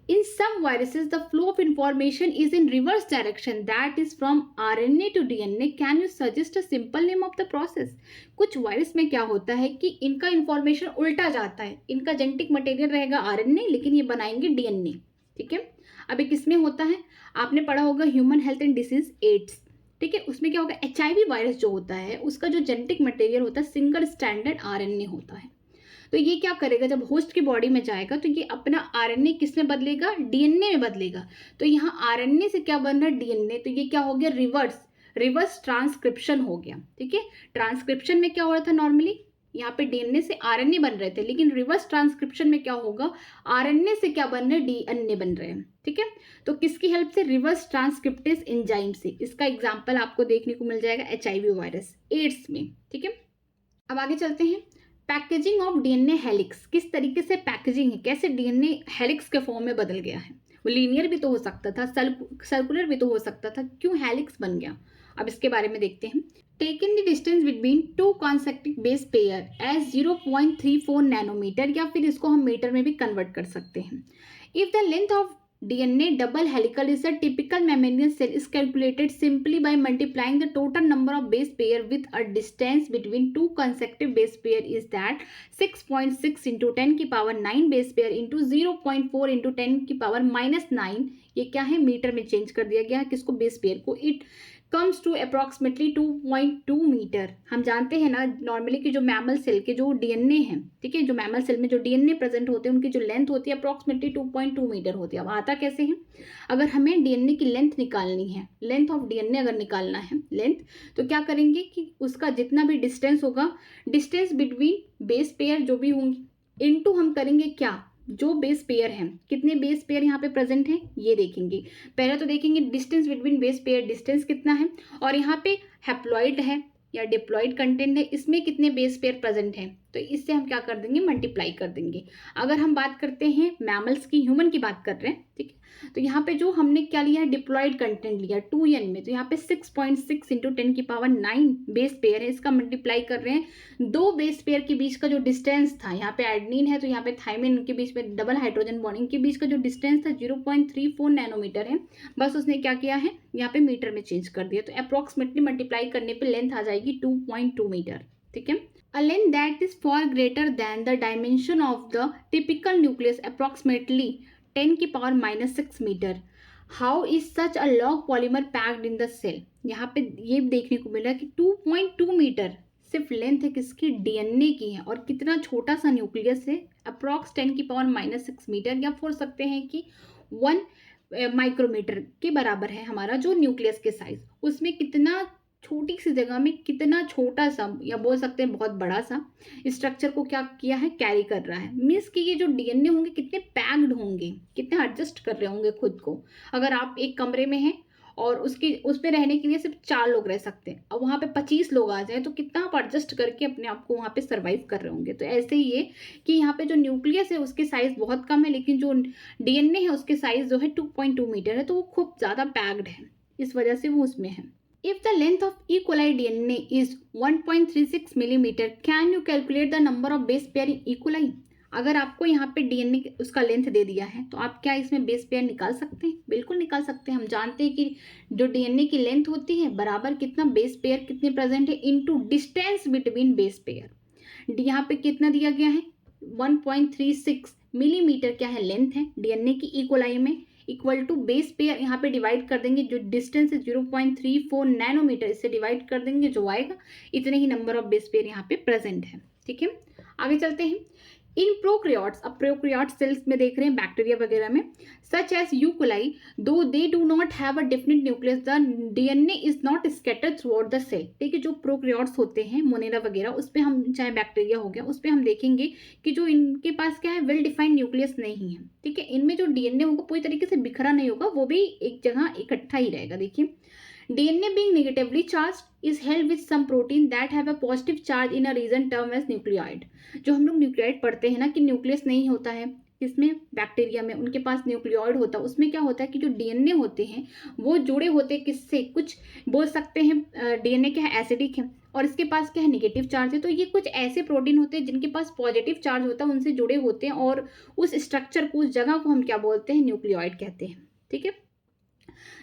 In some viruses, the flow of information is in reverse direction, that is from RNA to DNA. Can you suggest a simple name of the process? कुछ वायरस में क्या होता है कि इनका इंफॉर्मेशन उल्टा जाता है, इनका जेनेटिक मटेरियल रहेगा आरएनए, लेकिन ये बनाएंगे डीएनए। ठीक है, अब ये किसमें होता है, आपने पढ़ा होगा human health and disease AIDS. ठीक है, उसमें क्या होगा, HIV वायरस जो होता है उसका जो जेनेटिक मटेरियल होता है सिंगल स्टैंडर्ड आरएनए होता है। तो ये क्या करेगा, जब होस्ट की बॉडी में जाएगा तो ये अपना आरएनए किस में बदलेगा, डीएनए में बदलेगा। तो यहाँ आरएनए से क्या बन रहा है, डीएनए, तो ये क्या हो गया, रिवर्स ट्रांसक्रिप्शन हो गया। ठीक है, ट्रांसक्रिप्शन में क्या हो रहा था, नॉर्मली यहाँ पे डीएनए से आरएनए बन रहे थे, लेकिन रिवर्स ट्रांसक्रिप्शन में क्या होगा, आरएनए से क्या बन रहे हैं, डीएनए बन रहे हैं। ठीक है, तो किसकी हेल्प से, रिवर्स ट्रांसक्रिप्टेज एंजाइम से। इसका एग्जाम्पल आपको देखने को मिल जाएगा HIV वायरस, एड्स में। ठीक है, अब आगे चलते हैं। पैकेजिंग ऑफ डीएनए हेलिक्स, किस तरीके से पैकेजिंग है, कैसे डीएनए हेलिक्स के फॉर्म में बदल गया है। वो लीनियर भी तो हो सकता था, सर्कुलर भी तो हो सकता था, क्यों हेलिक्स बन गया, अब इसके बारे में देखते हैं। Taken the distance between 2 consecutive base pair as 0.34 nanometre, या फिर इसको हम मीटर में भी कन्वर्ट कर सकते हैं। If the length of DNA double helical is a typical mammalian cell is calculated simply by multiplying the total number of base pair with a distance between two consecutive base pair is that 6.6 into 10 की power 9 base pair into 0.4 into 10 की power -9, ये क्या है, metre में change कर दिया गया है किसको, बेस पेयर को. It comes to approximately 2.2 meter. हम जानते हैं ना नॉर्मली कि जो मैमल सेल के जो डीएनए हैं, ठीक है, जो मैमल सेल में जो डीएनए प्रेजेंट होते हैं उनकी जो लेंथ होती है अप्रॉक्सीमेटली 2.2 मीटर होती है. अब आता कैसे है, अगर हमें डीएनए की लेंथ निकालनी है, लेंथ ऑफ डीएनए अगर निकालना है लेंथ, तो क्या करेंगे कि उसका जितना भी डिस्टेंस होगा, डिस्टेंस बिटवीन बेस पेयर जो भी होंगी इनटू हम करेंगे क्या, जो बेस पेयर हैं, कितने बेस पेयर यहाँ पे प्रेजेंट हैं ये देखेंगे. पहले तो देखेंगे distance between base pair, distance कितना है, और यहाँ पे हैप्लॉइड है या डिप्लॉइड कंटेंट है, इसमें कितने बेस पेयर प्रेजेंट हैं, तो इससे हम क्या कर देंगे, मल्टीप्लाई कर देंगे. अगर हम बात करते हैं मैमल्स की, ह्यूमन की बात कर रहे हैं, ठीक है, तो यहाँ पे जो हमने क्या लिया है, डिप्लॉइड कंटेंट लिया 2n में, तो यहाँ पे 6.6 इंटू 10 की पावर 9 बेस पेयर है, इसका मल्टीप्लाई कर रहे हैं. दो बेस पेयर के बीच का जो डिस्टेंस था, यहाँ पे एडनिन है तो यहाँ पे थाइमिन के बीच में डबल हाइड्रोजन बॉन्डिंग के बीच का जो डिस्टेंस था 0.34 नैनोमीटर है, बस उसने क्या किया है यहाँ पे मीटर में चेंज कर दिया. तो अप्रॉक्सीमेटली मल्टीप्लाई करने पे लेंथ आ जाएगी 2.2 मीटर. ठीक है, a length that is far greater than the dimension of the typical nucleus, approximately 10 की power -6 meter. How is such a long polymer packed in the cell. यहाँ पे ये देखने को मिला कि 2.2 मीटर सिर्फ लेंथ है किसकी, डीएनए की है, और कितना छोटा सा न्यूक्लियस है, अप्रॉक्स 10 की पावर -6 मीटर, या बोल सकते हैं कि 1 माइक्रोमीटर के बराबर है हमारा जो न्यूक्लियस के साइज. उसमें कितना छोटी सी जगह में कितना छोटा सा, या बोल सकते हैं बहुत बड़ा सा स्ट्रक्चर को क्या किया है, कैरी कर रहा है. मीन्स कि ये जो डीएनए होंगे कितने पैक्ड होंगे, कितने एडजस्ट कर रहे होंगे खुद को. अगर आप एक कमरे में हैं और उस पे रहने के लिए सिर्फ 4 लोग रह सकते हैं, अब वहाँ पे 25 लोग आ जाए तो कितना आप एडजस्ट करके अपने आप को वहाँ पे सर्वाइव कर रहे होंगे. तो ऐसे ही ये कि यहाँ पे जो न्यूक्लियस है उसके साइज बहुत कम है, लेकिन जो डीएनए है उसके साइज जो है 2.2 मीटर है, तो वो खूब ज़्यादा पैक्ड है, इस वजह से वो उसमें है. If the length of E. coli DNA is 1.36 millimeter, can you calculate the number of base pair in E. coli? अगर आपको यहाँ पे डीएनए उसका लेंथ दे दिया है तो आप क्या इसमें बेस पेयर निकाल सकते हैं, बिल्कुल निकाल सकते हैं. हम जानते हैं कि जो डीएनए की लेंथ होती है बराबर कितना बेस पेयर कितने प्रेजेंट है into distance between base pair. यहाँ पे कितना दिया गया है, 1.36 मिलीमीटर क्या है लेंथ है डीएनए की ई कोलाई में, इक्वल टू बेस पेयर यहाँ पे डिवाइड कर देंगे, जो डिस्टेंस है 0.34 नैनोमीटर, इससे डिवाइड कर देंगे, जो आएगा इतने ही नंबर ऑफ बेस पेयर यहाँ पे प्रेजेंट है. ठीक है, आगे चलते हैं. इन प्रोक्रियोट्स, अब प्रोक्रियोट सेल्स में देख रहे हैं बैक्टीरिया वगैरह में, सच as E coli, though they do not have a definite nucleus, the DNA is not scattered throughout the cell. ठीक है, जो प्रोक्रियोट्स होते हैं मोनेरा वगैरह, उस पर हम, चाहे बैक्टीरिया हो गया, उस पर हम देखेंगे कि जो इनके पास क्या है, वेल डिफाइंड न्यूक्लियस नहीं है. ठीक है, इनमें जो डीएनए होगा पूरी तरीके से बिखरा नहीं होगा, वो भी एक जगह इकट्ठा ही रहेगा. देखिए, DNA being negatively charged is held with some protein that have a positive charge in a region termed as nucleoid. जो हम लोग न्यूक्लियोइड पढ़ते हैं ना कि न्यूक्लियस नहीं होता है, इसमें बैक्टीरिया में उनके पास न्यूक्लियोइड होता है, उसमें क्या होता है कि जो डीएनए होते हैं वो जुड़े होते हैं किससे, कुछ बोल सकते हैं डीएनए क्या है, एसिडिक है, और इसके पास क्या है, नेगेटिव चार्ज है. तो ये कुछ ऐसे प्रोटीन होते हैं जिनके पास पॉजिटिव चार्ज होता है, उनसे जुड़े होते हैं, और उस स्ट्रक्चर को, उस जगह को हम क्या बोलते हैं, न्यूक्लियोइड कहते हैं. ठीक है,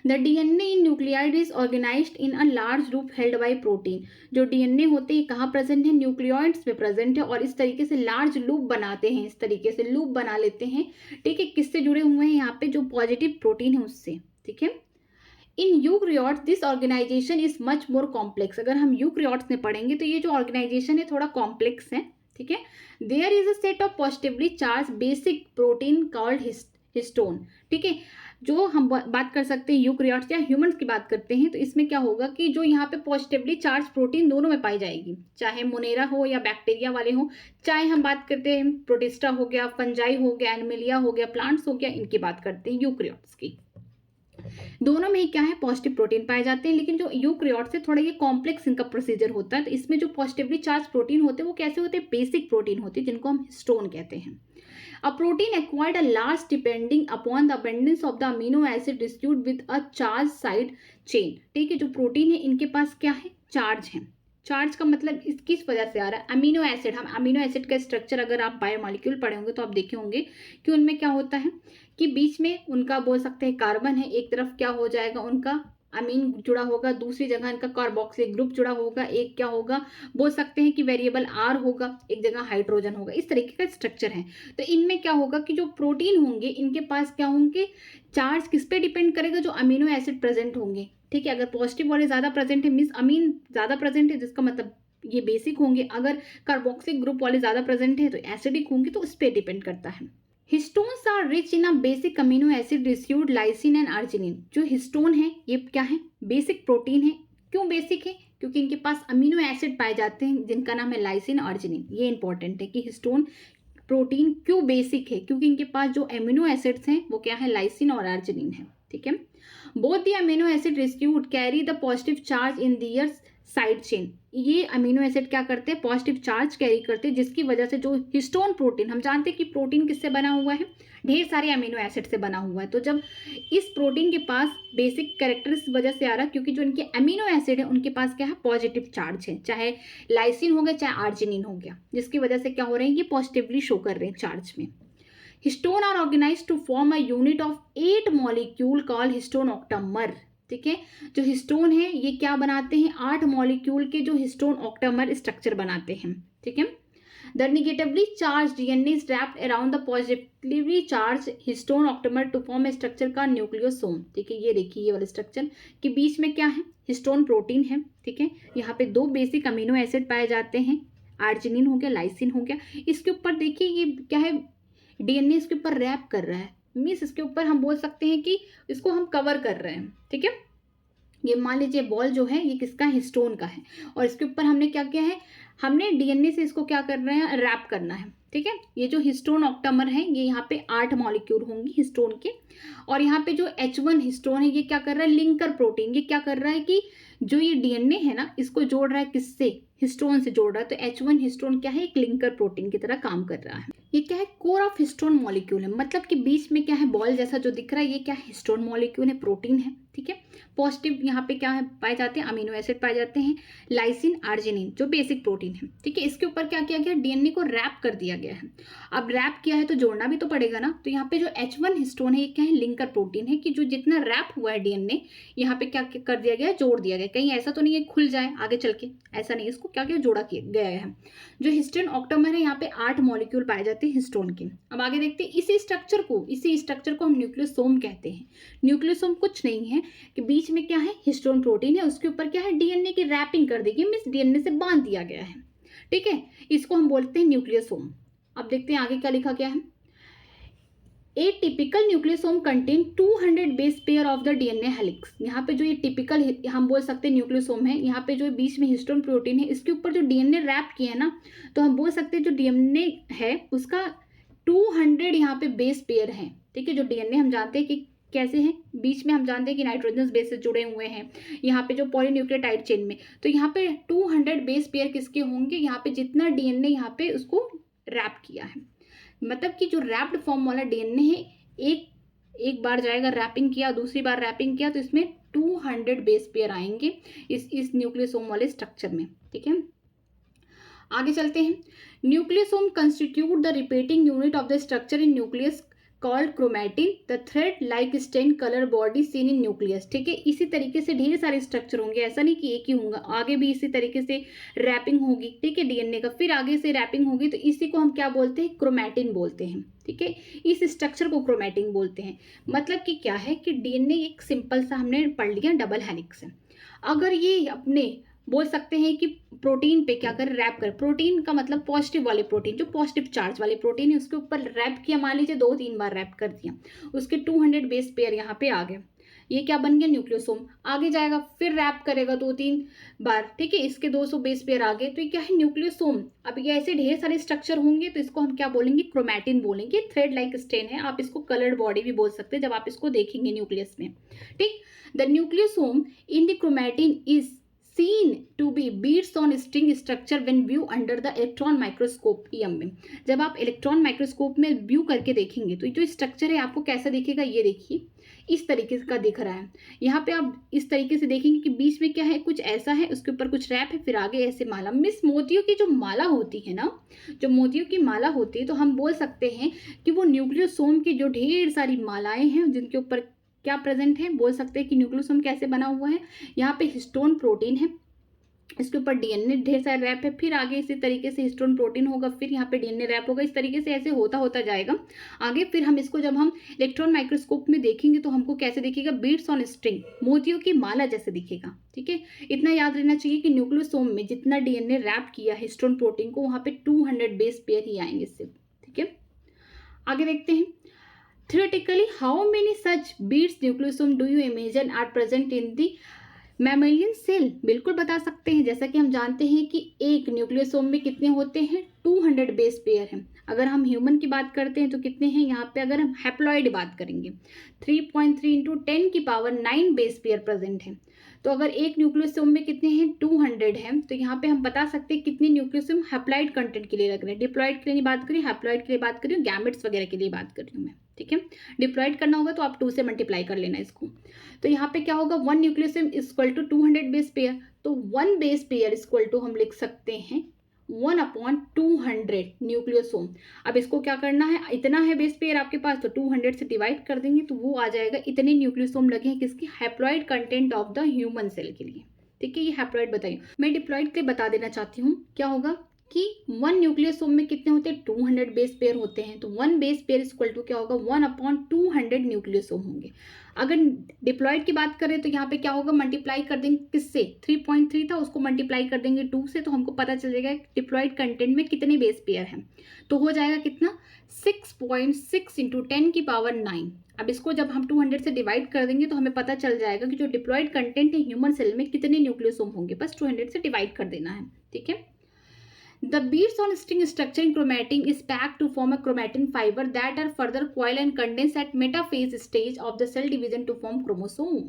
The DNA in nucleoid is organized in a large group held by protein. जो DNA होते हैं कहाँ प्रेजेंट है, न्यूक्लियोइड्स में प्रेजेंट है, और इस तरीके से लार्ज लूप बनाते हैं, इस तरीके से लूप बना लेते हैं. ठीक है, किससे जुड़े हुए हैं यहाँ पे, जो पॉजिटिव प्रोटीन है उससे. ठीक है, in eukaryotes this organisation is much more complex. अगर हम यूक्रियोट्स में पढ़ेंगे तो ये जो ऑर्गेनाइजेशन है थोड़ा कॉम्प्लेक्स है. ठीक है, there is a set of positively charge basic protein called histone. ठीक है, जो हम बात कर सकते हैं यूक्रियोट्स या ह्यूमंस की बात करते हैं, तो इसमें क्या होगा कि जो यहाँ पे पॉजिटिवली चार्ज प्रोटीन दोनों में पाई जाएगी, चाहे मोनेरा हो या बैक्टीरिया वाले हो, चाहे हम बात करते हैं प्रोटिस्टा हो गया, फंजाई हो गया, एनिमलिया हो गया, प्लांट्स हो गया, इनकी बात करते हैं यूक्रियोट्स की. दोनों में ही क्या है, पॉजिटिव प्रोटीन पाए जाते हैं. लेकिन जो यूक्रियोट्स है थोड़ा ये कॉम्प्लेक्स इनका प्रोसीजर होता है, तो इसमें जो पॉजिटिवली चार्ज प्रोटीन होते हैं वो कैसे होते हैं, बेसिक प्रोटीन होते हैं, जिनको हम हिस्टोन कहते हैं. A protein acquired a large depending upon the abundance of the amino acid residue with a charge side chain. ठीक है, जो प्रोटीन है इनके पास क्या है, चार्ज है. चार्ज का मतलब इस किस वजह से आ रहा है, अमीनो एसिड। हम अमीनो एसिड का स्ट्रक्चर अगर आप बायोमॉलिक्यूल पढ़े होंगे तो आप देखे होंगे कि उनमें क्या होता है कि बीच में उनका बोल सकते हैं कार्बन है, एक तरफ क्या हो जाएगा उनका अमीन जुड़ा होगा, दूसरी जगह इनका कार्बोक्सिलिक ग्रुप जुड़ा होगा, एक क्या होगा बोल सकते हैं कि वेरिएबल आर होगा, एक जगह हाइड्रोजन होगा। इस तरीके का स्ट्रक्चर है। तो इनमें क्या होगा कि जो प्रोटीन होंगे इनके पास क्या होंगे, चार्ज किस पे डिपेंड करेगा, जो अमीनो एसिड प्रेजेंट होंगे। ठीक है, अगर पॉजिटिव वाले ज्यादा प्रेजेंट है मीन्स अमीन ज्यादा प्रेजेंट है, जिसका मतलब ये बेसिक होंगे। अगर कार्बोक्सिलिक ग्रुप वाले ज्यादा प्रेजेंट है तो एसिडिक होंगे। तो उस पर डिपेंड करता है। Histones are rich in a basic amino acid received lysine and arginine. जो हिस्टोन है ये क्या है, बेसिक प्रोटीन है। क्यों बेसिक है, क्योंकि इनके पास अमीनो एसिड पाए जाते हैं जिनका नाम है लाइसिन आर्जिनिन। ये इंपॉर्टेंट है कि हिस्टोन प्रोटीन क्यों बेसिक है, क्योंकि इनके पास जो अमीनो एसिड्स हैं वो क्या है, लाइसिन और आर्जिनिन है। ठीक है, both the amino acid residue carry the positive charge in their side chain. ये अमीनो एसिड क्या करते हैं, पॉजिटिव चार्ज कैरी करते हैं, जिसकी वजह से जो हिस्टोन प्रोटीन, हम जानते हैं कि प्रोटीन किससे बना हुआ है, ढेर सारे अमीनो एसिड से बना हुआ है। तो जब इस प्रोटीन के पास बेसिक कैरेक्टर इस वजह से आ रहा है क्योंकि जो इनके अमीनो एसिड है उनके पास क्या है, पॉजिटिव चार्ज है, चाहे लाइसिन हो गया चाहे आर्जिनिन हो गया, जिसकी वजह से क्या हो रहे हैं, ये पॉजिटिवली शो कर रहे हैं चार्ज में। Histone are organized to form a unit of 8 molecule called histone octamer. ठीक है, जो हिस्टोन है ये क्या बनाते हैं, 8 मॉलिक्यूल के जो हिस्टोन ऑक्टामर स्ट्रक्चर बनाते हैं। ठीक है, the negatively charge DNA is wrapped around the positively charge histone octamer to form a structure का न्यूक्लियोसोम। ठीक है, ये देखिए ये वाला स्ट्रक्चर के बीच में क्या है, हिस्टोन प्रोटीन है। ठीक है, यहाँ पे 2 बेसिक अमीनो एसिड पाए जाते हैं, आर्जिनिन हो गया, लाइसिन हो गया। इसके ऊपर देखिए ये क्या है, डीएनए इसके ऊपर रैप कर रहा है, मीन्स इसके ऊपर हम बोल सकते हैं कि इसको हम कवर कर रहे हैं। ठीक है, ये मान लीजिए बॉल जो है ये किसका, हिस्टोन का है, और इसके ऊपर हमने क्या किया है, हमने डीएनए से इसको क्या कर रहे हैं, रैप करना है। ठीक है, ये जो हिस्टोन ऑक्टामर है ये यहाँ पे 8 मॉलिक्यूल होंगी हिस्टोन के, और यहाँ पे जो H1 हिस्टोन है ये क्या कर रहा है, लिंकर प्रोटीन, ये क्या कर रहा है कि जो ये डीएनए है ना इसको जोड़ रहा है, किससे, हिस्टोन से जोड़ रहा है। तो H1 हिस्टोन क्या है, एक लिंकर प्रोटीन की तरह काम कर रहा है। ये क्या है, कोर ऑफ हिस्टोन मॉलिक्यूल है, मतलब कि बीच में क्या है, बॉल जैसा जो दिख रहा है ये क्या है, हिस्टोन मॉलिक्यूल है, प्रोटीन है। ठीक है, पॉजिटिव यहाँ पे क्या है पाए जाते हैं, अमीनो एसिड पाए जाते हैं, लाइसिन आर्जिनिन जो बेसिक प्रोटीन है। ठीक है, इसके ऊपर क्या किया गया, डीएनए को रैप कर दिया गया है। अब रैप किया है तो जोड़ना भी तो पड़ेगा ना। तो यहाँ पे जो H1 हिस्टोन है ये क्या है, लिंकर प्रोटीन है, कि जो जितना रैप हुआ है डीएनए यहाँ पे क्या कर दिया गया है, जोड़ दिया गया। कहीं ऐसा तो नहीं है खुल जाए आगे चल के, ऐसा नहीं, इसको क्या किया, जोड़ा किया गया है। जो हिस्टोन ऑक्टामर है यहाँ पे 8 मॉलिक्यूल पाए जाते हैं हिस्टोन के। अब आगे देखते हैं इसी स्ट्रक्चर को हम न्यूक्लियोसोम कहते हैं। न्यूक्लियोसोम कुछ नहीं है कि बीच में क्या है, हिस्टोन प्रोटीन है, उसके ऊपर क्या है, डीएनए की रैपिंग कर देगी, मीन्स डीएनए से बांध दिया गया है। ठीक है, इसको हम बोलते हैं न्यूक्लियोसोम। अब देखते हैं आगे क्या लिखा गया है। ए typical nucleosome contain 200 base pair of the DNA helix. यहाँ पे जो ये टिपिकल हम बोल सकते हैं न्यूक्लियोसोम है, यहाँ पे जो बीच में हिस्टोन प्रोटीन है इसके ऊपर जो डीएनए रैप किया है ना, तो हम बोल सकते हैं जो डीएनए है उसका 200 यहाँ पे बेस पेयर है। ठीक है, जो डीएनए हम जानते हैं कि कैसे हैं, बीच में हम जानते हैं कि नाइट्रोजन बेस से जुड़े हुए हैं, यहाँ पे जो पॉलीन्यूक्लियोटाइड चेन में, तो यहाँ पे 200 बेस पेयर किसके होंगे, यहाँ पे जितना डीएनए यहाँ पे उसको रैप किया है, मतलब कि जो रैप्ड फॉर्म वाला डीएनए है एक बार जाएगा रैपिंग किया, दूसरी बार रैपिंग किया, तो इसमें 200 बेस पेयर आएंगे इस न्यूक्लियोसोम वाले स्ट्रक्चर में। ठीक है, आगे चलते हैं। Nucleosome constitute the repeating unit of the structure in nucleus called chromatin, the thread like stain colour body seen in nucleus. ठीक है, इसी तरीके से ढेर सारे स्ट्रक्चर होंगे, ऐसा नहीं कि एक ही होगा, आगे भी इसी तरीके से रैपिंग होगी। ठीक है, डीएनए का फिर आगे से रैपिंग होगी, तो इसी को हम क्या बोलते हैं, क्रोमैटिन बोलते हैं। ठीक है, इस स्ट्रक्चर को क्रोमैटिन बोलते हैं। मतलब कि क्या है कि डीएनए एक सिंपल सा हमने पढ़ लिया डबल हेलिक्स है। अगर ये अपने बोल सकते हैं कि प्रोटीन पे क्या कर रैप कर, प्रोटीन का मतलब पॉजिटिव वाले प्रोटीन, जो पॉजिटिव चार्ज वाले प्रोटीन है उसके ऊपर रैप किया, मान लीजिए 2-3 बार रैप कर दिया, उसके 200 बेस पेयर यहाँ पे आ गए, ये क्या बन गया, न्यूक्लियोसोम। आगे जाएगा फिर रैप करेगा 2-3 बार। ठीक है, इसके 200 बेस पेयर आ गए, तो ये क्या है, न्यूक्लियोसोम। अब ये ऐसे ढेर सारे स्ट्रक्चर होंगे तो इसको हम क्या बोलेंगे, क्रोमैटिन बोलेंगे। थ्रेड लाइक स्टेन है, आप इसको कलर्ड बॉडी भी बोल सकते हैं जब आप इसको देखेंगे न्यूक्लियस में। ठीक, the nucleosome in the chromatin is seen to be beads on string structure when view under the electron microscope EM में। जब आप इलेक्ट्रॉन माइक्रोस्कोप में व्यू करके देखेंगे तो जो स्ट्रक्चर है आपको कैसा दिखेगा, ये देखिए इस तरीके का दिख रहा है। यहाँ पे आप इस तरीके से देखेंगे कि बीच में क्या है, कुछ ऐसा है, उसके ऊपर कुछ रैप है, फिर आगे ऐसे माला। मिस मोतियों की जो माला होती है ना, जो मोतियों की माला होती है, तो हम बोल सकते हैं कि वो न्यूक्लियोसोम की जो ढेर सारी मालाएं हैं जिनके ऊपर क्या प्रेजेंट है, बोल सकते हैं कि न्यूक्लियोसोम कैसे बना हुआ है। यहाँ पे हिस्टोन प्रोटीन है, इसके ऊपर डीएनए ढेर सारे रैप है, फिर आगे इसी तरीके से हिस्टोन प्रोटीन होगा, फिर यहाँ पे डीएनए रैप होगा, इस तरीके से ऐसे होता होता जाएगा आगे। फिर हम इसको जब हम इलेक्ट्रॉन माइक्रोस्कोप में देखेंगे तो हमको कैसे दिखेगा, बीड्स ऑन स्ट्रिंग, मोतियों की माला जैसे दिखेगा। ठीक है, इतना याद रहना चाहिए कि न्यूक्लियोसोम में जितना डीएनए रैप किया हिस्टोन प्रोटीन को, वहाँ पे 200 बेस पेयर ही आएंगे सिर्फ। ठीक है, आगे देखते हैं। Theoretically, how many such beads nucleosome do you imagine are present in the mammalian cell? बिल्कुल बता सकते हैं। जैसा कि हम जानते हैं कि एक न्यूक्लियोसोम में कितने होते हैं, 200 बेस पेयर हैं। अगर हम ह्यूमन की बात करते हैं तो कितने हैं यहाँ पे, अगर हम हैप्लॉइड बात करेंगे 3.3 इंटू 10 की पावर 9 बेस पेयर प्रेजेंट है। तो अगर एक न्यूक्लियोसोम में कितने हैं, 200 हैं, तो यहाँ पे हम बता सकते हैं कितने न्यूक्लियोसोम हैप्लॉइड कंटेंट के लिए लग रहे हैं। डिप्लॉइड के लिए नहीं बात करी, हैप्लॉइड के लिए बात करी, गैमेट्स वगैरह के लिए बात कर रही हूँ मैं। ठीक है, डिप्लॉइड करना होगा तो आप 2 से मल्टीप्लाई कर लेना इसको। तो यहाँ पे क्या होगा, 1 nucleosome equal to 200 base pair. तो 1 बेस पेयर इक्वल टू हम लिख सकते हैं 1/200 न्यूक्लियोसोम। अब इसको क्या करना है, इतना है बेस पेयर आपके पास, तो 200 से डिवाइड कर देंगे तो वो आ जाएगा, इतने न्यूक्लियोसोम लगे हैं किसकी, haploid content of the human cell के लिए। ठीक है, ये हैप्लॉइड बताइए। मैं डिप्लॉइड के बता देना चाहती हूँ, क्या होगा कि 1 न्यूक्लियोसोम में कितने होते हैं, 200 बेस पेयर होते हैं। तो 1 बेस पेयर इक्वल टू क्या होगा, 1/200 न्यूक्लियोसोम होंगे। अगर डिप्लॉइड की बात करें तो यहाँ पे क्या होगा, मल्टीप्लाई कर देंगे किससे, 3.3 था उसको मल्टीप्लाई कर देंगे 2 से, तो हमको पता चल जाएगा डिप्लॉइड कंटेंट में कितने बेस पेयर हैं। तो हो जाएगा कितना, 6.6 इंटू 10 की पावर 9। अब इसको जब हम 200 से डिवाइड कर देंगे तो हमें पता चल जाएगा कि जो डिप्लॉइड कंटेंट है ह्यूमन सेल में कितने न्यूक्लियोसोम होंगे, बस 200 से डिवाइड कर देना है। ठीक है, the beads on string structure in chromatin is packed to form a chromatin fiber that are further coiled and condensed at metaphase stage of the cell division to form chromosome।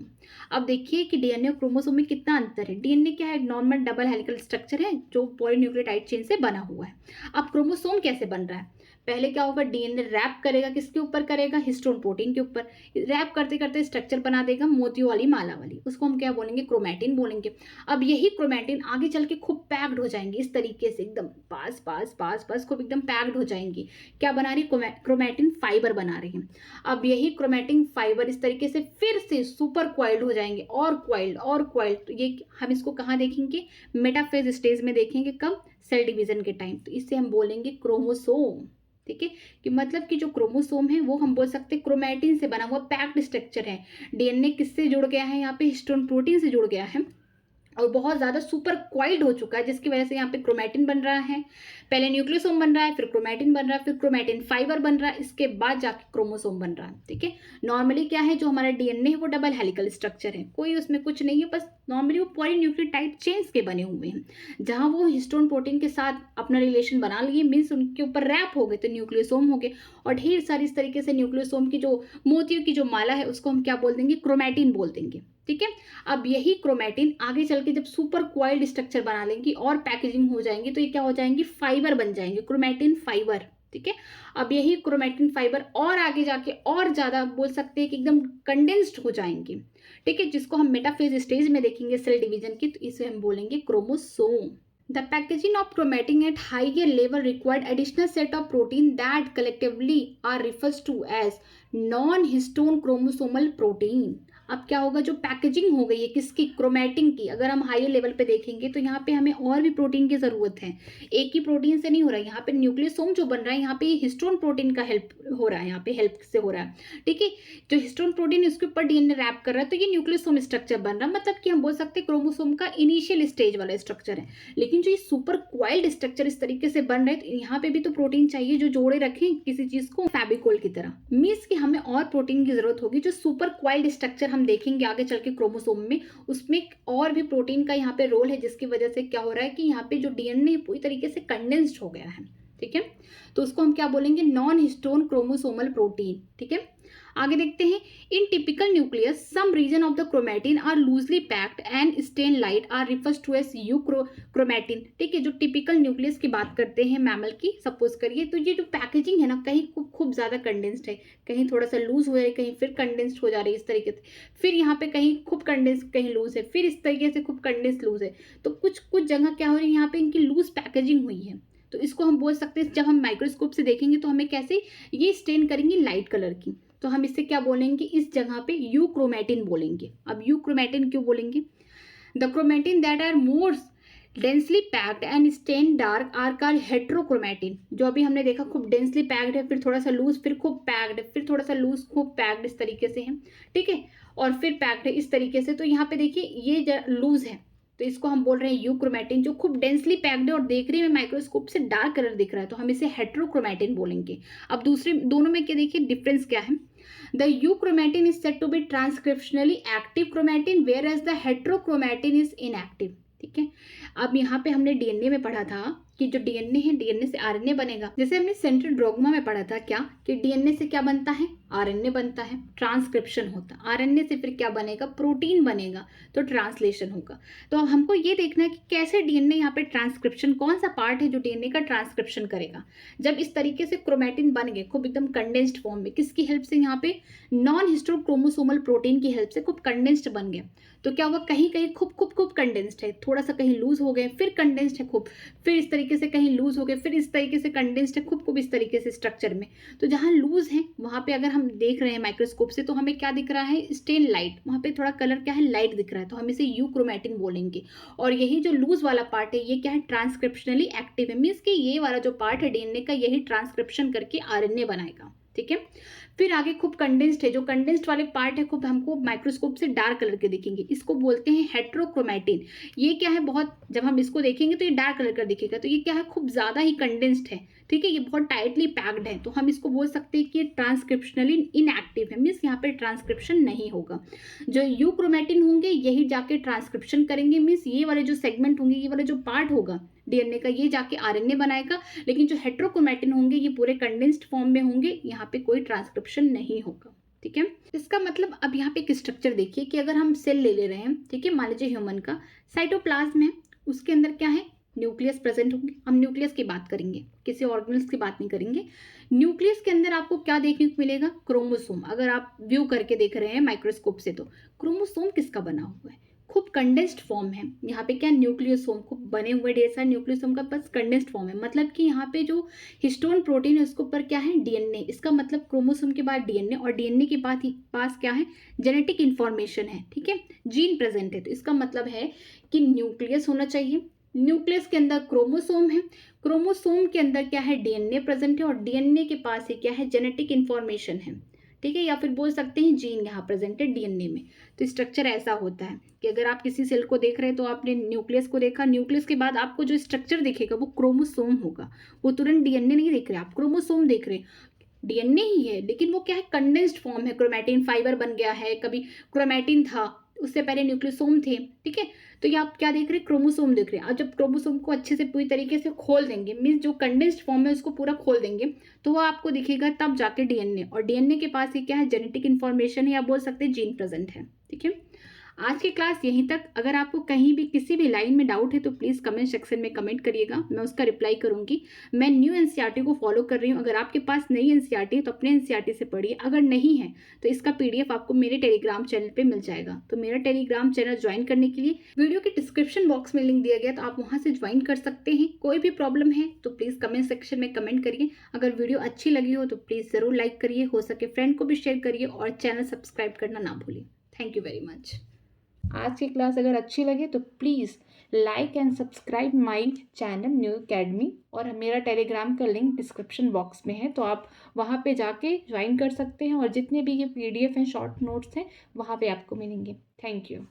अब देखिए कि DNA और chromosome में कितना अंतर है। DNA क्या है, नॉर्मल डबल हेलिकल स्ट्रक्चर है जो पॉलीन्यूक्लियोटाइड चेन से बना हुआ है। अब क्रोमोसोम कैसे बन रहा है, पहले क्या होगा, डीएनए रैप करेगा, किसके ऊपर करेगा, हिस्टोन प्रोटीन के ऊपर। रैप करते करते स्ट्रक्चर बना देगा मोतियों वाली माला वाली, उसको हम क्या बोलेंगे, क्रोमैटिन बोलेंगे। अब यही क्रोमैटिन आगे चल के खूब पैक्ड हो जाएंगे इस तरीके से, एकदम पास पास पास पास खूब एकदम पैक्ड हो जाएंगी। क्या बना रही, क्रोमैटिन फाइबर बना रही है। अब यही क्रोमैटिन फाइबर इस तरीके से फिर से सुपर क्वाइल्ड हो जाएंगे, और क्वाइल्ड और क्वाइल्ड। तो ये हम इसको कहाँ देखेंगे, मेटाफेज स्टेज में देखेंगे, कब, सेल डिवीजन के टाइम। तो इससे हम बोलेंगे क्रोमोसोम। ठीक है, कि मतलब कि जो क्रोमोसोम है वो हम बोल सकते हैं क्रोमैटिन से बना हुआ पैक्ड स्ट्रक्चर है। डीएनए किससे जुड़ गया है, यहाँ पे हिस्टोन प्रोटीन से जुड़ गया है और बहुत ज़्यादा सुपर क्वाइल्ड हो चुका है, जिसकी वजह से यहाँ पे क्रोमैटिन बन रहा है। पहले न्यूक्लियोसोम बन रहा है, फिर क्रोमैटिन बन रहा है, फिर क्रोमैटिन फाइबर बन रहा है, इसके बाद जाके क्रोमोसोम बन रहा है। ठीक है, नॉर्मली क्या है, जो हमारा डीएनए है वो डबल हेलिकल स्ट्रक्चर है, कोई उसमें कुछ नहीं है, बस नॉर्मली वो पॉलीन्यूक्लियोटाइड चेन्स के बने हुए हैं। जहाँ वो हिस्टोन प्रोटीन के साथ अपना रिलेशन बना लिए, मीन्स उनके ऊपर रैप हो गए तो न्यूक्लियोसोम हो गए, और ढेर सारी इस तरीके से न्यूक्लियोसोम की जो मोतियों की जो माला है उसको हम क्या बोल देंगे, क्रोमैटिन बोल देंगे। ठीक है, अब यही क्रोमैटिन आगे चल के जब सुपर क्वाइल्ड स्ट्रक्चर बना लेंगी और पैकेजिंग हो जाएंगी तो ये क्या हो जाएंगी, फाइबर बन जाएंगे, क्रोमैटिन फाइबर। ठीक है, अब यही क्रोमैटिन फाइबर और आगे जाके और ज्यादा बोल सकते हैं कि एकदम कंडेंस्ड हो जाएंगे। ठीक है, जिसको हम मेटाफेज स्टेज में देखेंगे सेल डिवीजन की, तो इसे हम बोलेंगे chromosome. The packaging of chromatin at higher level required additional set of protein that collectively are referred to as non-histone chromosomal protein। अब क्या होगा, जो पैकेजिंग हो गई है किसकी, क्रोमैटिन की, अगर हम हायर लेवल पे देखेंगे तो यहाँ पे हमें और भी प्रोटीन की जरूरत है। एक ही प्रोटीन से नहीं हो रहा है, यहाँ पे न्यूक्लियोसोम जो बन रहा है यहाँ पे हिस्टोन प्रोटीन का हेल्प हो रहा है, यहाँ पे हेल्प से हो रहा है। ठीक है, जो हिस्टोन प्रोटीन इसके ऊपर डीएनए रैप कर रहा है तो ये न्यूक्लियोसोम स्ट्रक्चर बन रहा है, मतलब कि हम बोल सकते हैं क्रोमोसोम का इनिशियल स्टेज वाला स्ट्रक्चर है। लेकिन जो ये सुपर क्वाइल्ड स्ट्रक्चर इस तरीके से बन रहे हैं तो यहाँ पे भी तो प्रोटीन चाहिए जो जोड़े रखें किसी चीज को फेविकोल की तरह। मीन्स कि हमें और प्रोटीन की जरूरत होगी। जो सुपर क्वाइल्ड स्ट्रक्चर हम देखेंगे आगे चल के क्रोमोसोम में, उसमें और भी प्रोटीन का यहाँ पे रोल है, जिसकी वजह से क्या हो रहा है कि यहाँ पे जो डीएनए पूरी तरीके से कंडेंस्ड हो गया है। ठीक है, तो उसको हम क्या बोलेंगे, नॉन हिस्टोन क्रोमोसोमल प्रोटीन। ठीक है, आगे देखते हैं, in typical nucleus some region of the chromatin are loosely packed and stain light are refers to as euchromatin. ठीक है, जो टिपिकल न्यूक्लियस की बात करते हैं मैमल की, सपोज करिए, तो ये जो पैकेजिंग है ना, कहीं खूब ज्यादा कंडेंस्ड है, कहीं थोड़ा सा लूज हो रहा है, कहीं फिर कंडेंस्ड हो जा रही है इस तरीके से, फिर यहाँ पे कहीं खूब कंडेंस्ड कहीं लूज है, फिर इस तरीके से खूब कंडेंस्ड लूज है। तो कुछ जगह क्या हो रही है, यहाँ पे इनकी लूज पैकेजिंग हुई है। तो इसको हम बोल सकते हैं, जब हम माइक्रोस्कोप से देखेंगे तो हमें कैसे ये स्टेन करेंगे लाइट कलर की, तो हम इससे क्या बोलेंगे, इस जगह पे यू क्रोमेटिन बोलेंगे। अब यू क्रोमेटिन क्यों बोलेंगे, the chromatin that are more densely packed and stain dark are called heterochromatin. जो अभी हमने देखा खूब डेंसली पैक्ड है, फिर थोड़ा सा लूज, फिर खूब पैक्ड, फिर थोड़ा सा लूज, खूब पैक्ड, इस तरीके से है। ठीक है, और फिर पैक्ड है इस तरीके से। तो यहाँ पे देखिए ये लूज है, तो इसको हम बोल रहे हैं यू क्रोमेटिन। जो खूब डेंसली पैक्ड है और देख रही है माइक्रोस्कोप से डार्क कलर दिख रहा है, तो हम इसे हेट्रोक्रोमेटिन बोलेंगे। अब दूसरे दोनों में क्या देखिए डिफरेंस क्या है, the euchromatin is said to be transcriptionally active chromatin whereas the heterochromatin is inactive. ठीक है, अब यहाँ पे हमने डीएनए में पढ़ा था कि जो डीएनए है, डीएनए से आरएनए बनेगा। जैसे हमने सेंट्रल डॉग्मा में पढ़ा था क्या, कि डीएनए से क्या बनता है, आरएनए बनता है, ट्रांसक्रिप्शन होता है। आरएनए से फिर क्या बनेगा, प्रोटीन बनेगा, तो ट्रांसलेशन होगा। तो अब हमको ये देखना है कि कैसे डीएनए यहाँ पे ट्रांसक्रिप्शन, कौन सा पार्ट है जो डीएनए का ट्रांसक्रिप्शन करेगा। जब इस तरीके से क्रोमेटिन बन गए खूब एकदम कंडेंस्ड फॉर्म में, किसकी हेल्प से, यहाँ पे नॉन हिस्टोक्रोमोसोमल प्रोटीन की हेल्प से खूब कंडेंस्ड बन गए, तो क्या होगा, कहीं कहीं खूब कंडेंस्ड है, थोड़ा सा कहीं लूज हो गए, फिर कंडेंस्ड है खूब, फिर इस तरीके से कहीं लूज हो गए, फिर इस तरीके से कंडेंस्ड है खूब इस तरीके से स्ट्रक्चर में। तो जहां लूज है वहां पे अगर हम देख रहे हैं माइक्रोस्कोप से, तो हमें क्या दिख रहा है, स्टेन लाइट, वहां पे थोड़ा कलर क्या है, लाइट दिख रहा है, तो हम इसे यू क्रोमेटिन बोलेंगे। और यही जो लूज वाला पार्ट है, ये क्या है, ट्रांसक्रिप्शनली एक्टिव है, मीन्स कि ये वाला जो पार्ट है डीएनए का, यही ट्रांसक्रिप्शन करके आरएनए बनाएगा। ठीक है, फिर आगे खूब कंडेंस्ड है, जो कंडेंस्ड वाले पार्ट है खूब हमको माइक्रोस्कोप से डार्क कलर के दिखेंगे, इसको बोलते हैं हेट्रोक्रोमेटिन। ये क्या है, बहुत, जब हम इसको देखेंगे तो ये डार्क कलर का दिखेगा, तो ये क्या है, खूब ज्यादा ही कंडेंस्ड है। ठीक है, ये बहुत टाइटली पैक्ड है, तो हम इसको बोल सकते हैं कि ये ट्रांसक्रिप्शनली इनएक्टिव है, मीन्स यहाँ पे ट्रांसक्रिप्शन नहीं होगा। जो यू क्रोमेटिन होंगे यही जाके ट्रांसक्रिप्शन करेंगे, मीन्स ये वाले जो सेगमेंट होंगे, ये वाला जो पार्ट होगा डीएनए का, ये जाके आरएनए बनाएगा। लेकिन जो हेट्रोक्रोमेटिन होंगे ये पूरे कंडेंस्ड फॉर्म में होंगे, यहाँ पे कोई ट्रांसक्रिप्शन नहीं होगा। ठीक है, इसका मतलब अब यहाँ पे एक स्ट्रक्चर देखिए कि अगर हम सेल ले रहे हैं, ठीक है, मान लीजिए ह्यूमन का साइटोप्लाज्म है, उसके अंदर क्या है, न्यूक्लियस प्रेजेंट होंगे। हम न्यूक्लियस की बात करेंगे, किसी ऑर्गेनल्स की बात नहीं करेंगे। न्यूक्लियस के अंदर आपको क्या देखने को मिलेगा, क्रोमोसोम। अगर आप व्यू करके देख रहे हैं माइक्रोस्कोप से, तो क्रोमोसोम किसका बना हुआ है, खूब कंडेंस्ड फॉर्म है। यहाँ पे क्या, न्यूक्लियोसोम खूब बने हुए ढेर सारे न्यूक्लियोसोम का बस कंडेंस्ड फॉर्म है, मतलब कि यहाँ पे जो हिस्टोन प्रोटीन है उसके ऊपर क्या है, डीएनए। इसका मतलब क्रोमोसोम के बाद डीएनए, और डीएनए के बाद पास क्या है, जेनेटिक इंफॉर्मेशन है। ठीक है, जीन प्रेजेंट है, तो इसका मतलब है कि न्यूक्लियस होना चाहिए, न्यूक्लियस के अंदर क्रोमोसोम है, क्रोमोसोम के अंदर क्या है, डीएनए प्रेजेंट है, और डीएनए के पास ही क्या है, जेनेटिक इंफॉर्मेशन है। ठीक है, या फिर बोल सकते हैं जीन यहाँ प्रेजेंट है डीएनए में। तो स्ट्रक्चर ऐसा होता है कि अगर आप किसी सेल को देख रहे हैं तो आपने न्यूक्लियस को देखा, न्यूक्लियस के बाद आपको जो स्ट्रक्चर दिखेगा वो क्रोमोसोम होगा, वो तुरंत डीएनए नहीं देख रहे, आप क्रोमोसोम देख रहे हैं। डीएनए ही है, लेकिन वो क्या है, कंडेंस्ड फॉर्म है, क्रोमैटिन फाइबर बन गया है, कभी क्रोमैटिन था, उससे पहले न्यूक्लियोसोम थे। ठीक है, तो ये आप क्या देख रहे हैं, क्रोमोसोम देख रहे हैं। और जब क्रोमोसोम को अच्छे से पूरी तरीके से खोल देंगे, मीन्स जो कंडेंस्ड फॉर्म है उसको पूरा खोल देंगे, तो वो आपको दिखेगा तब जाके डीएनए, और डीएनए के पास ये क्या है, जेनेटिक इन्फॉर्मेशन है, या बोल सकते हैं जीन प्रेजेंट है। ठीक है, आज की क्लास यहीं तक। अगर आपको कहीं भी किसी भी लाइन में डाउट है तो प्लीज़ कमेंट सेक्शन में कमेंट करिएगा, मैं उसका रिप्लाई करूंगी। मैं न्यू एनसीईआरटी को फॉलो कर रही हूँ, अगर आपके पास नई एनसीईआरटी है तो अपने एनसीईआरटी से पढ़िए, अगर नहीं है तो इसका पीडीएफ आपको मेरे टेलीग्राम चैनल पर मिल जाएगा। तो मेरा टेलीग्राम चैनल ज्वाइन करने के लिए वीडियो के डिस्क्रिप्शन बॉक्स में लिंक दिया गया, तो आप वहाँ से ज्वाइन कर सकते हैं। कोई भी प्रॉब्लम है तो प्लीज़ कमेंट सेक्शन में कमेंट करिए। अगर वीडियो अच्छी लगी हो तो प्लीज़ ज़रूर लाइक करिए, हो सके फ्रेंड को भी शेयर करिए, और चैनल सब्सक्राइब करना ना भूलिए। Thank you very much. आज की क्लास अगर अच्छी लगे तो please like and subscribe my channel new academy, और मेरा टेलीग्राम का लिंक डिस्क्रिप्शन बॉक्स में है, तो आप वहाँ पे जाके ज्वाइन कर सकते हैं, और जितने भी ये पीडीएफ हैं, शॉर्ट नोट्स हैं, वहाँ पे आपको मिलेंगे। Thank you.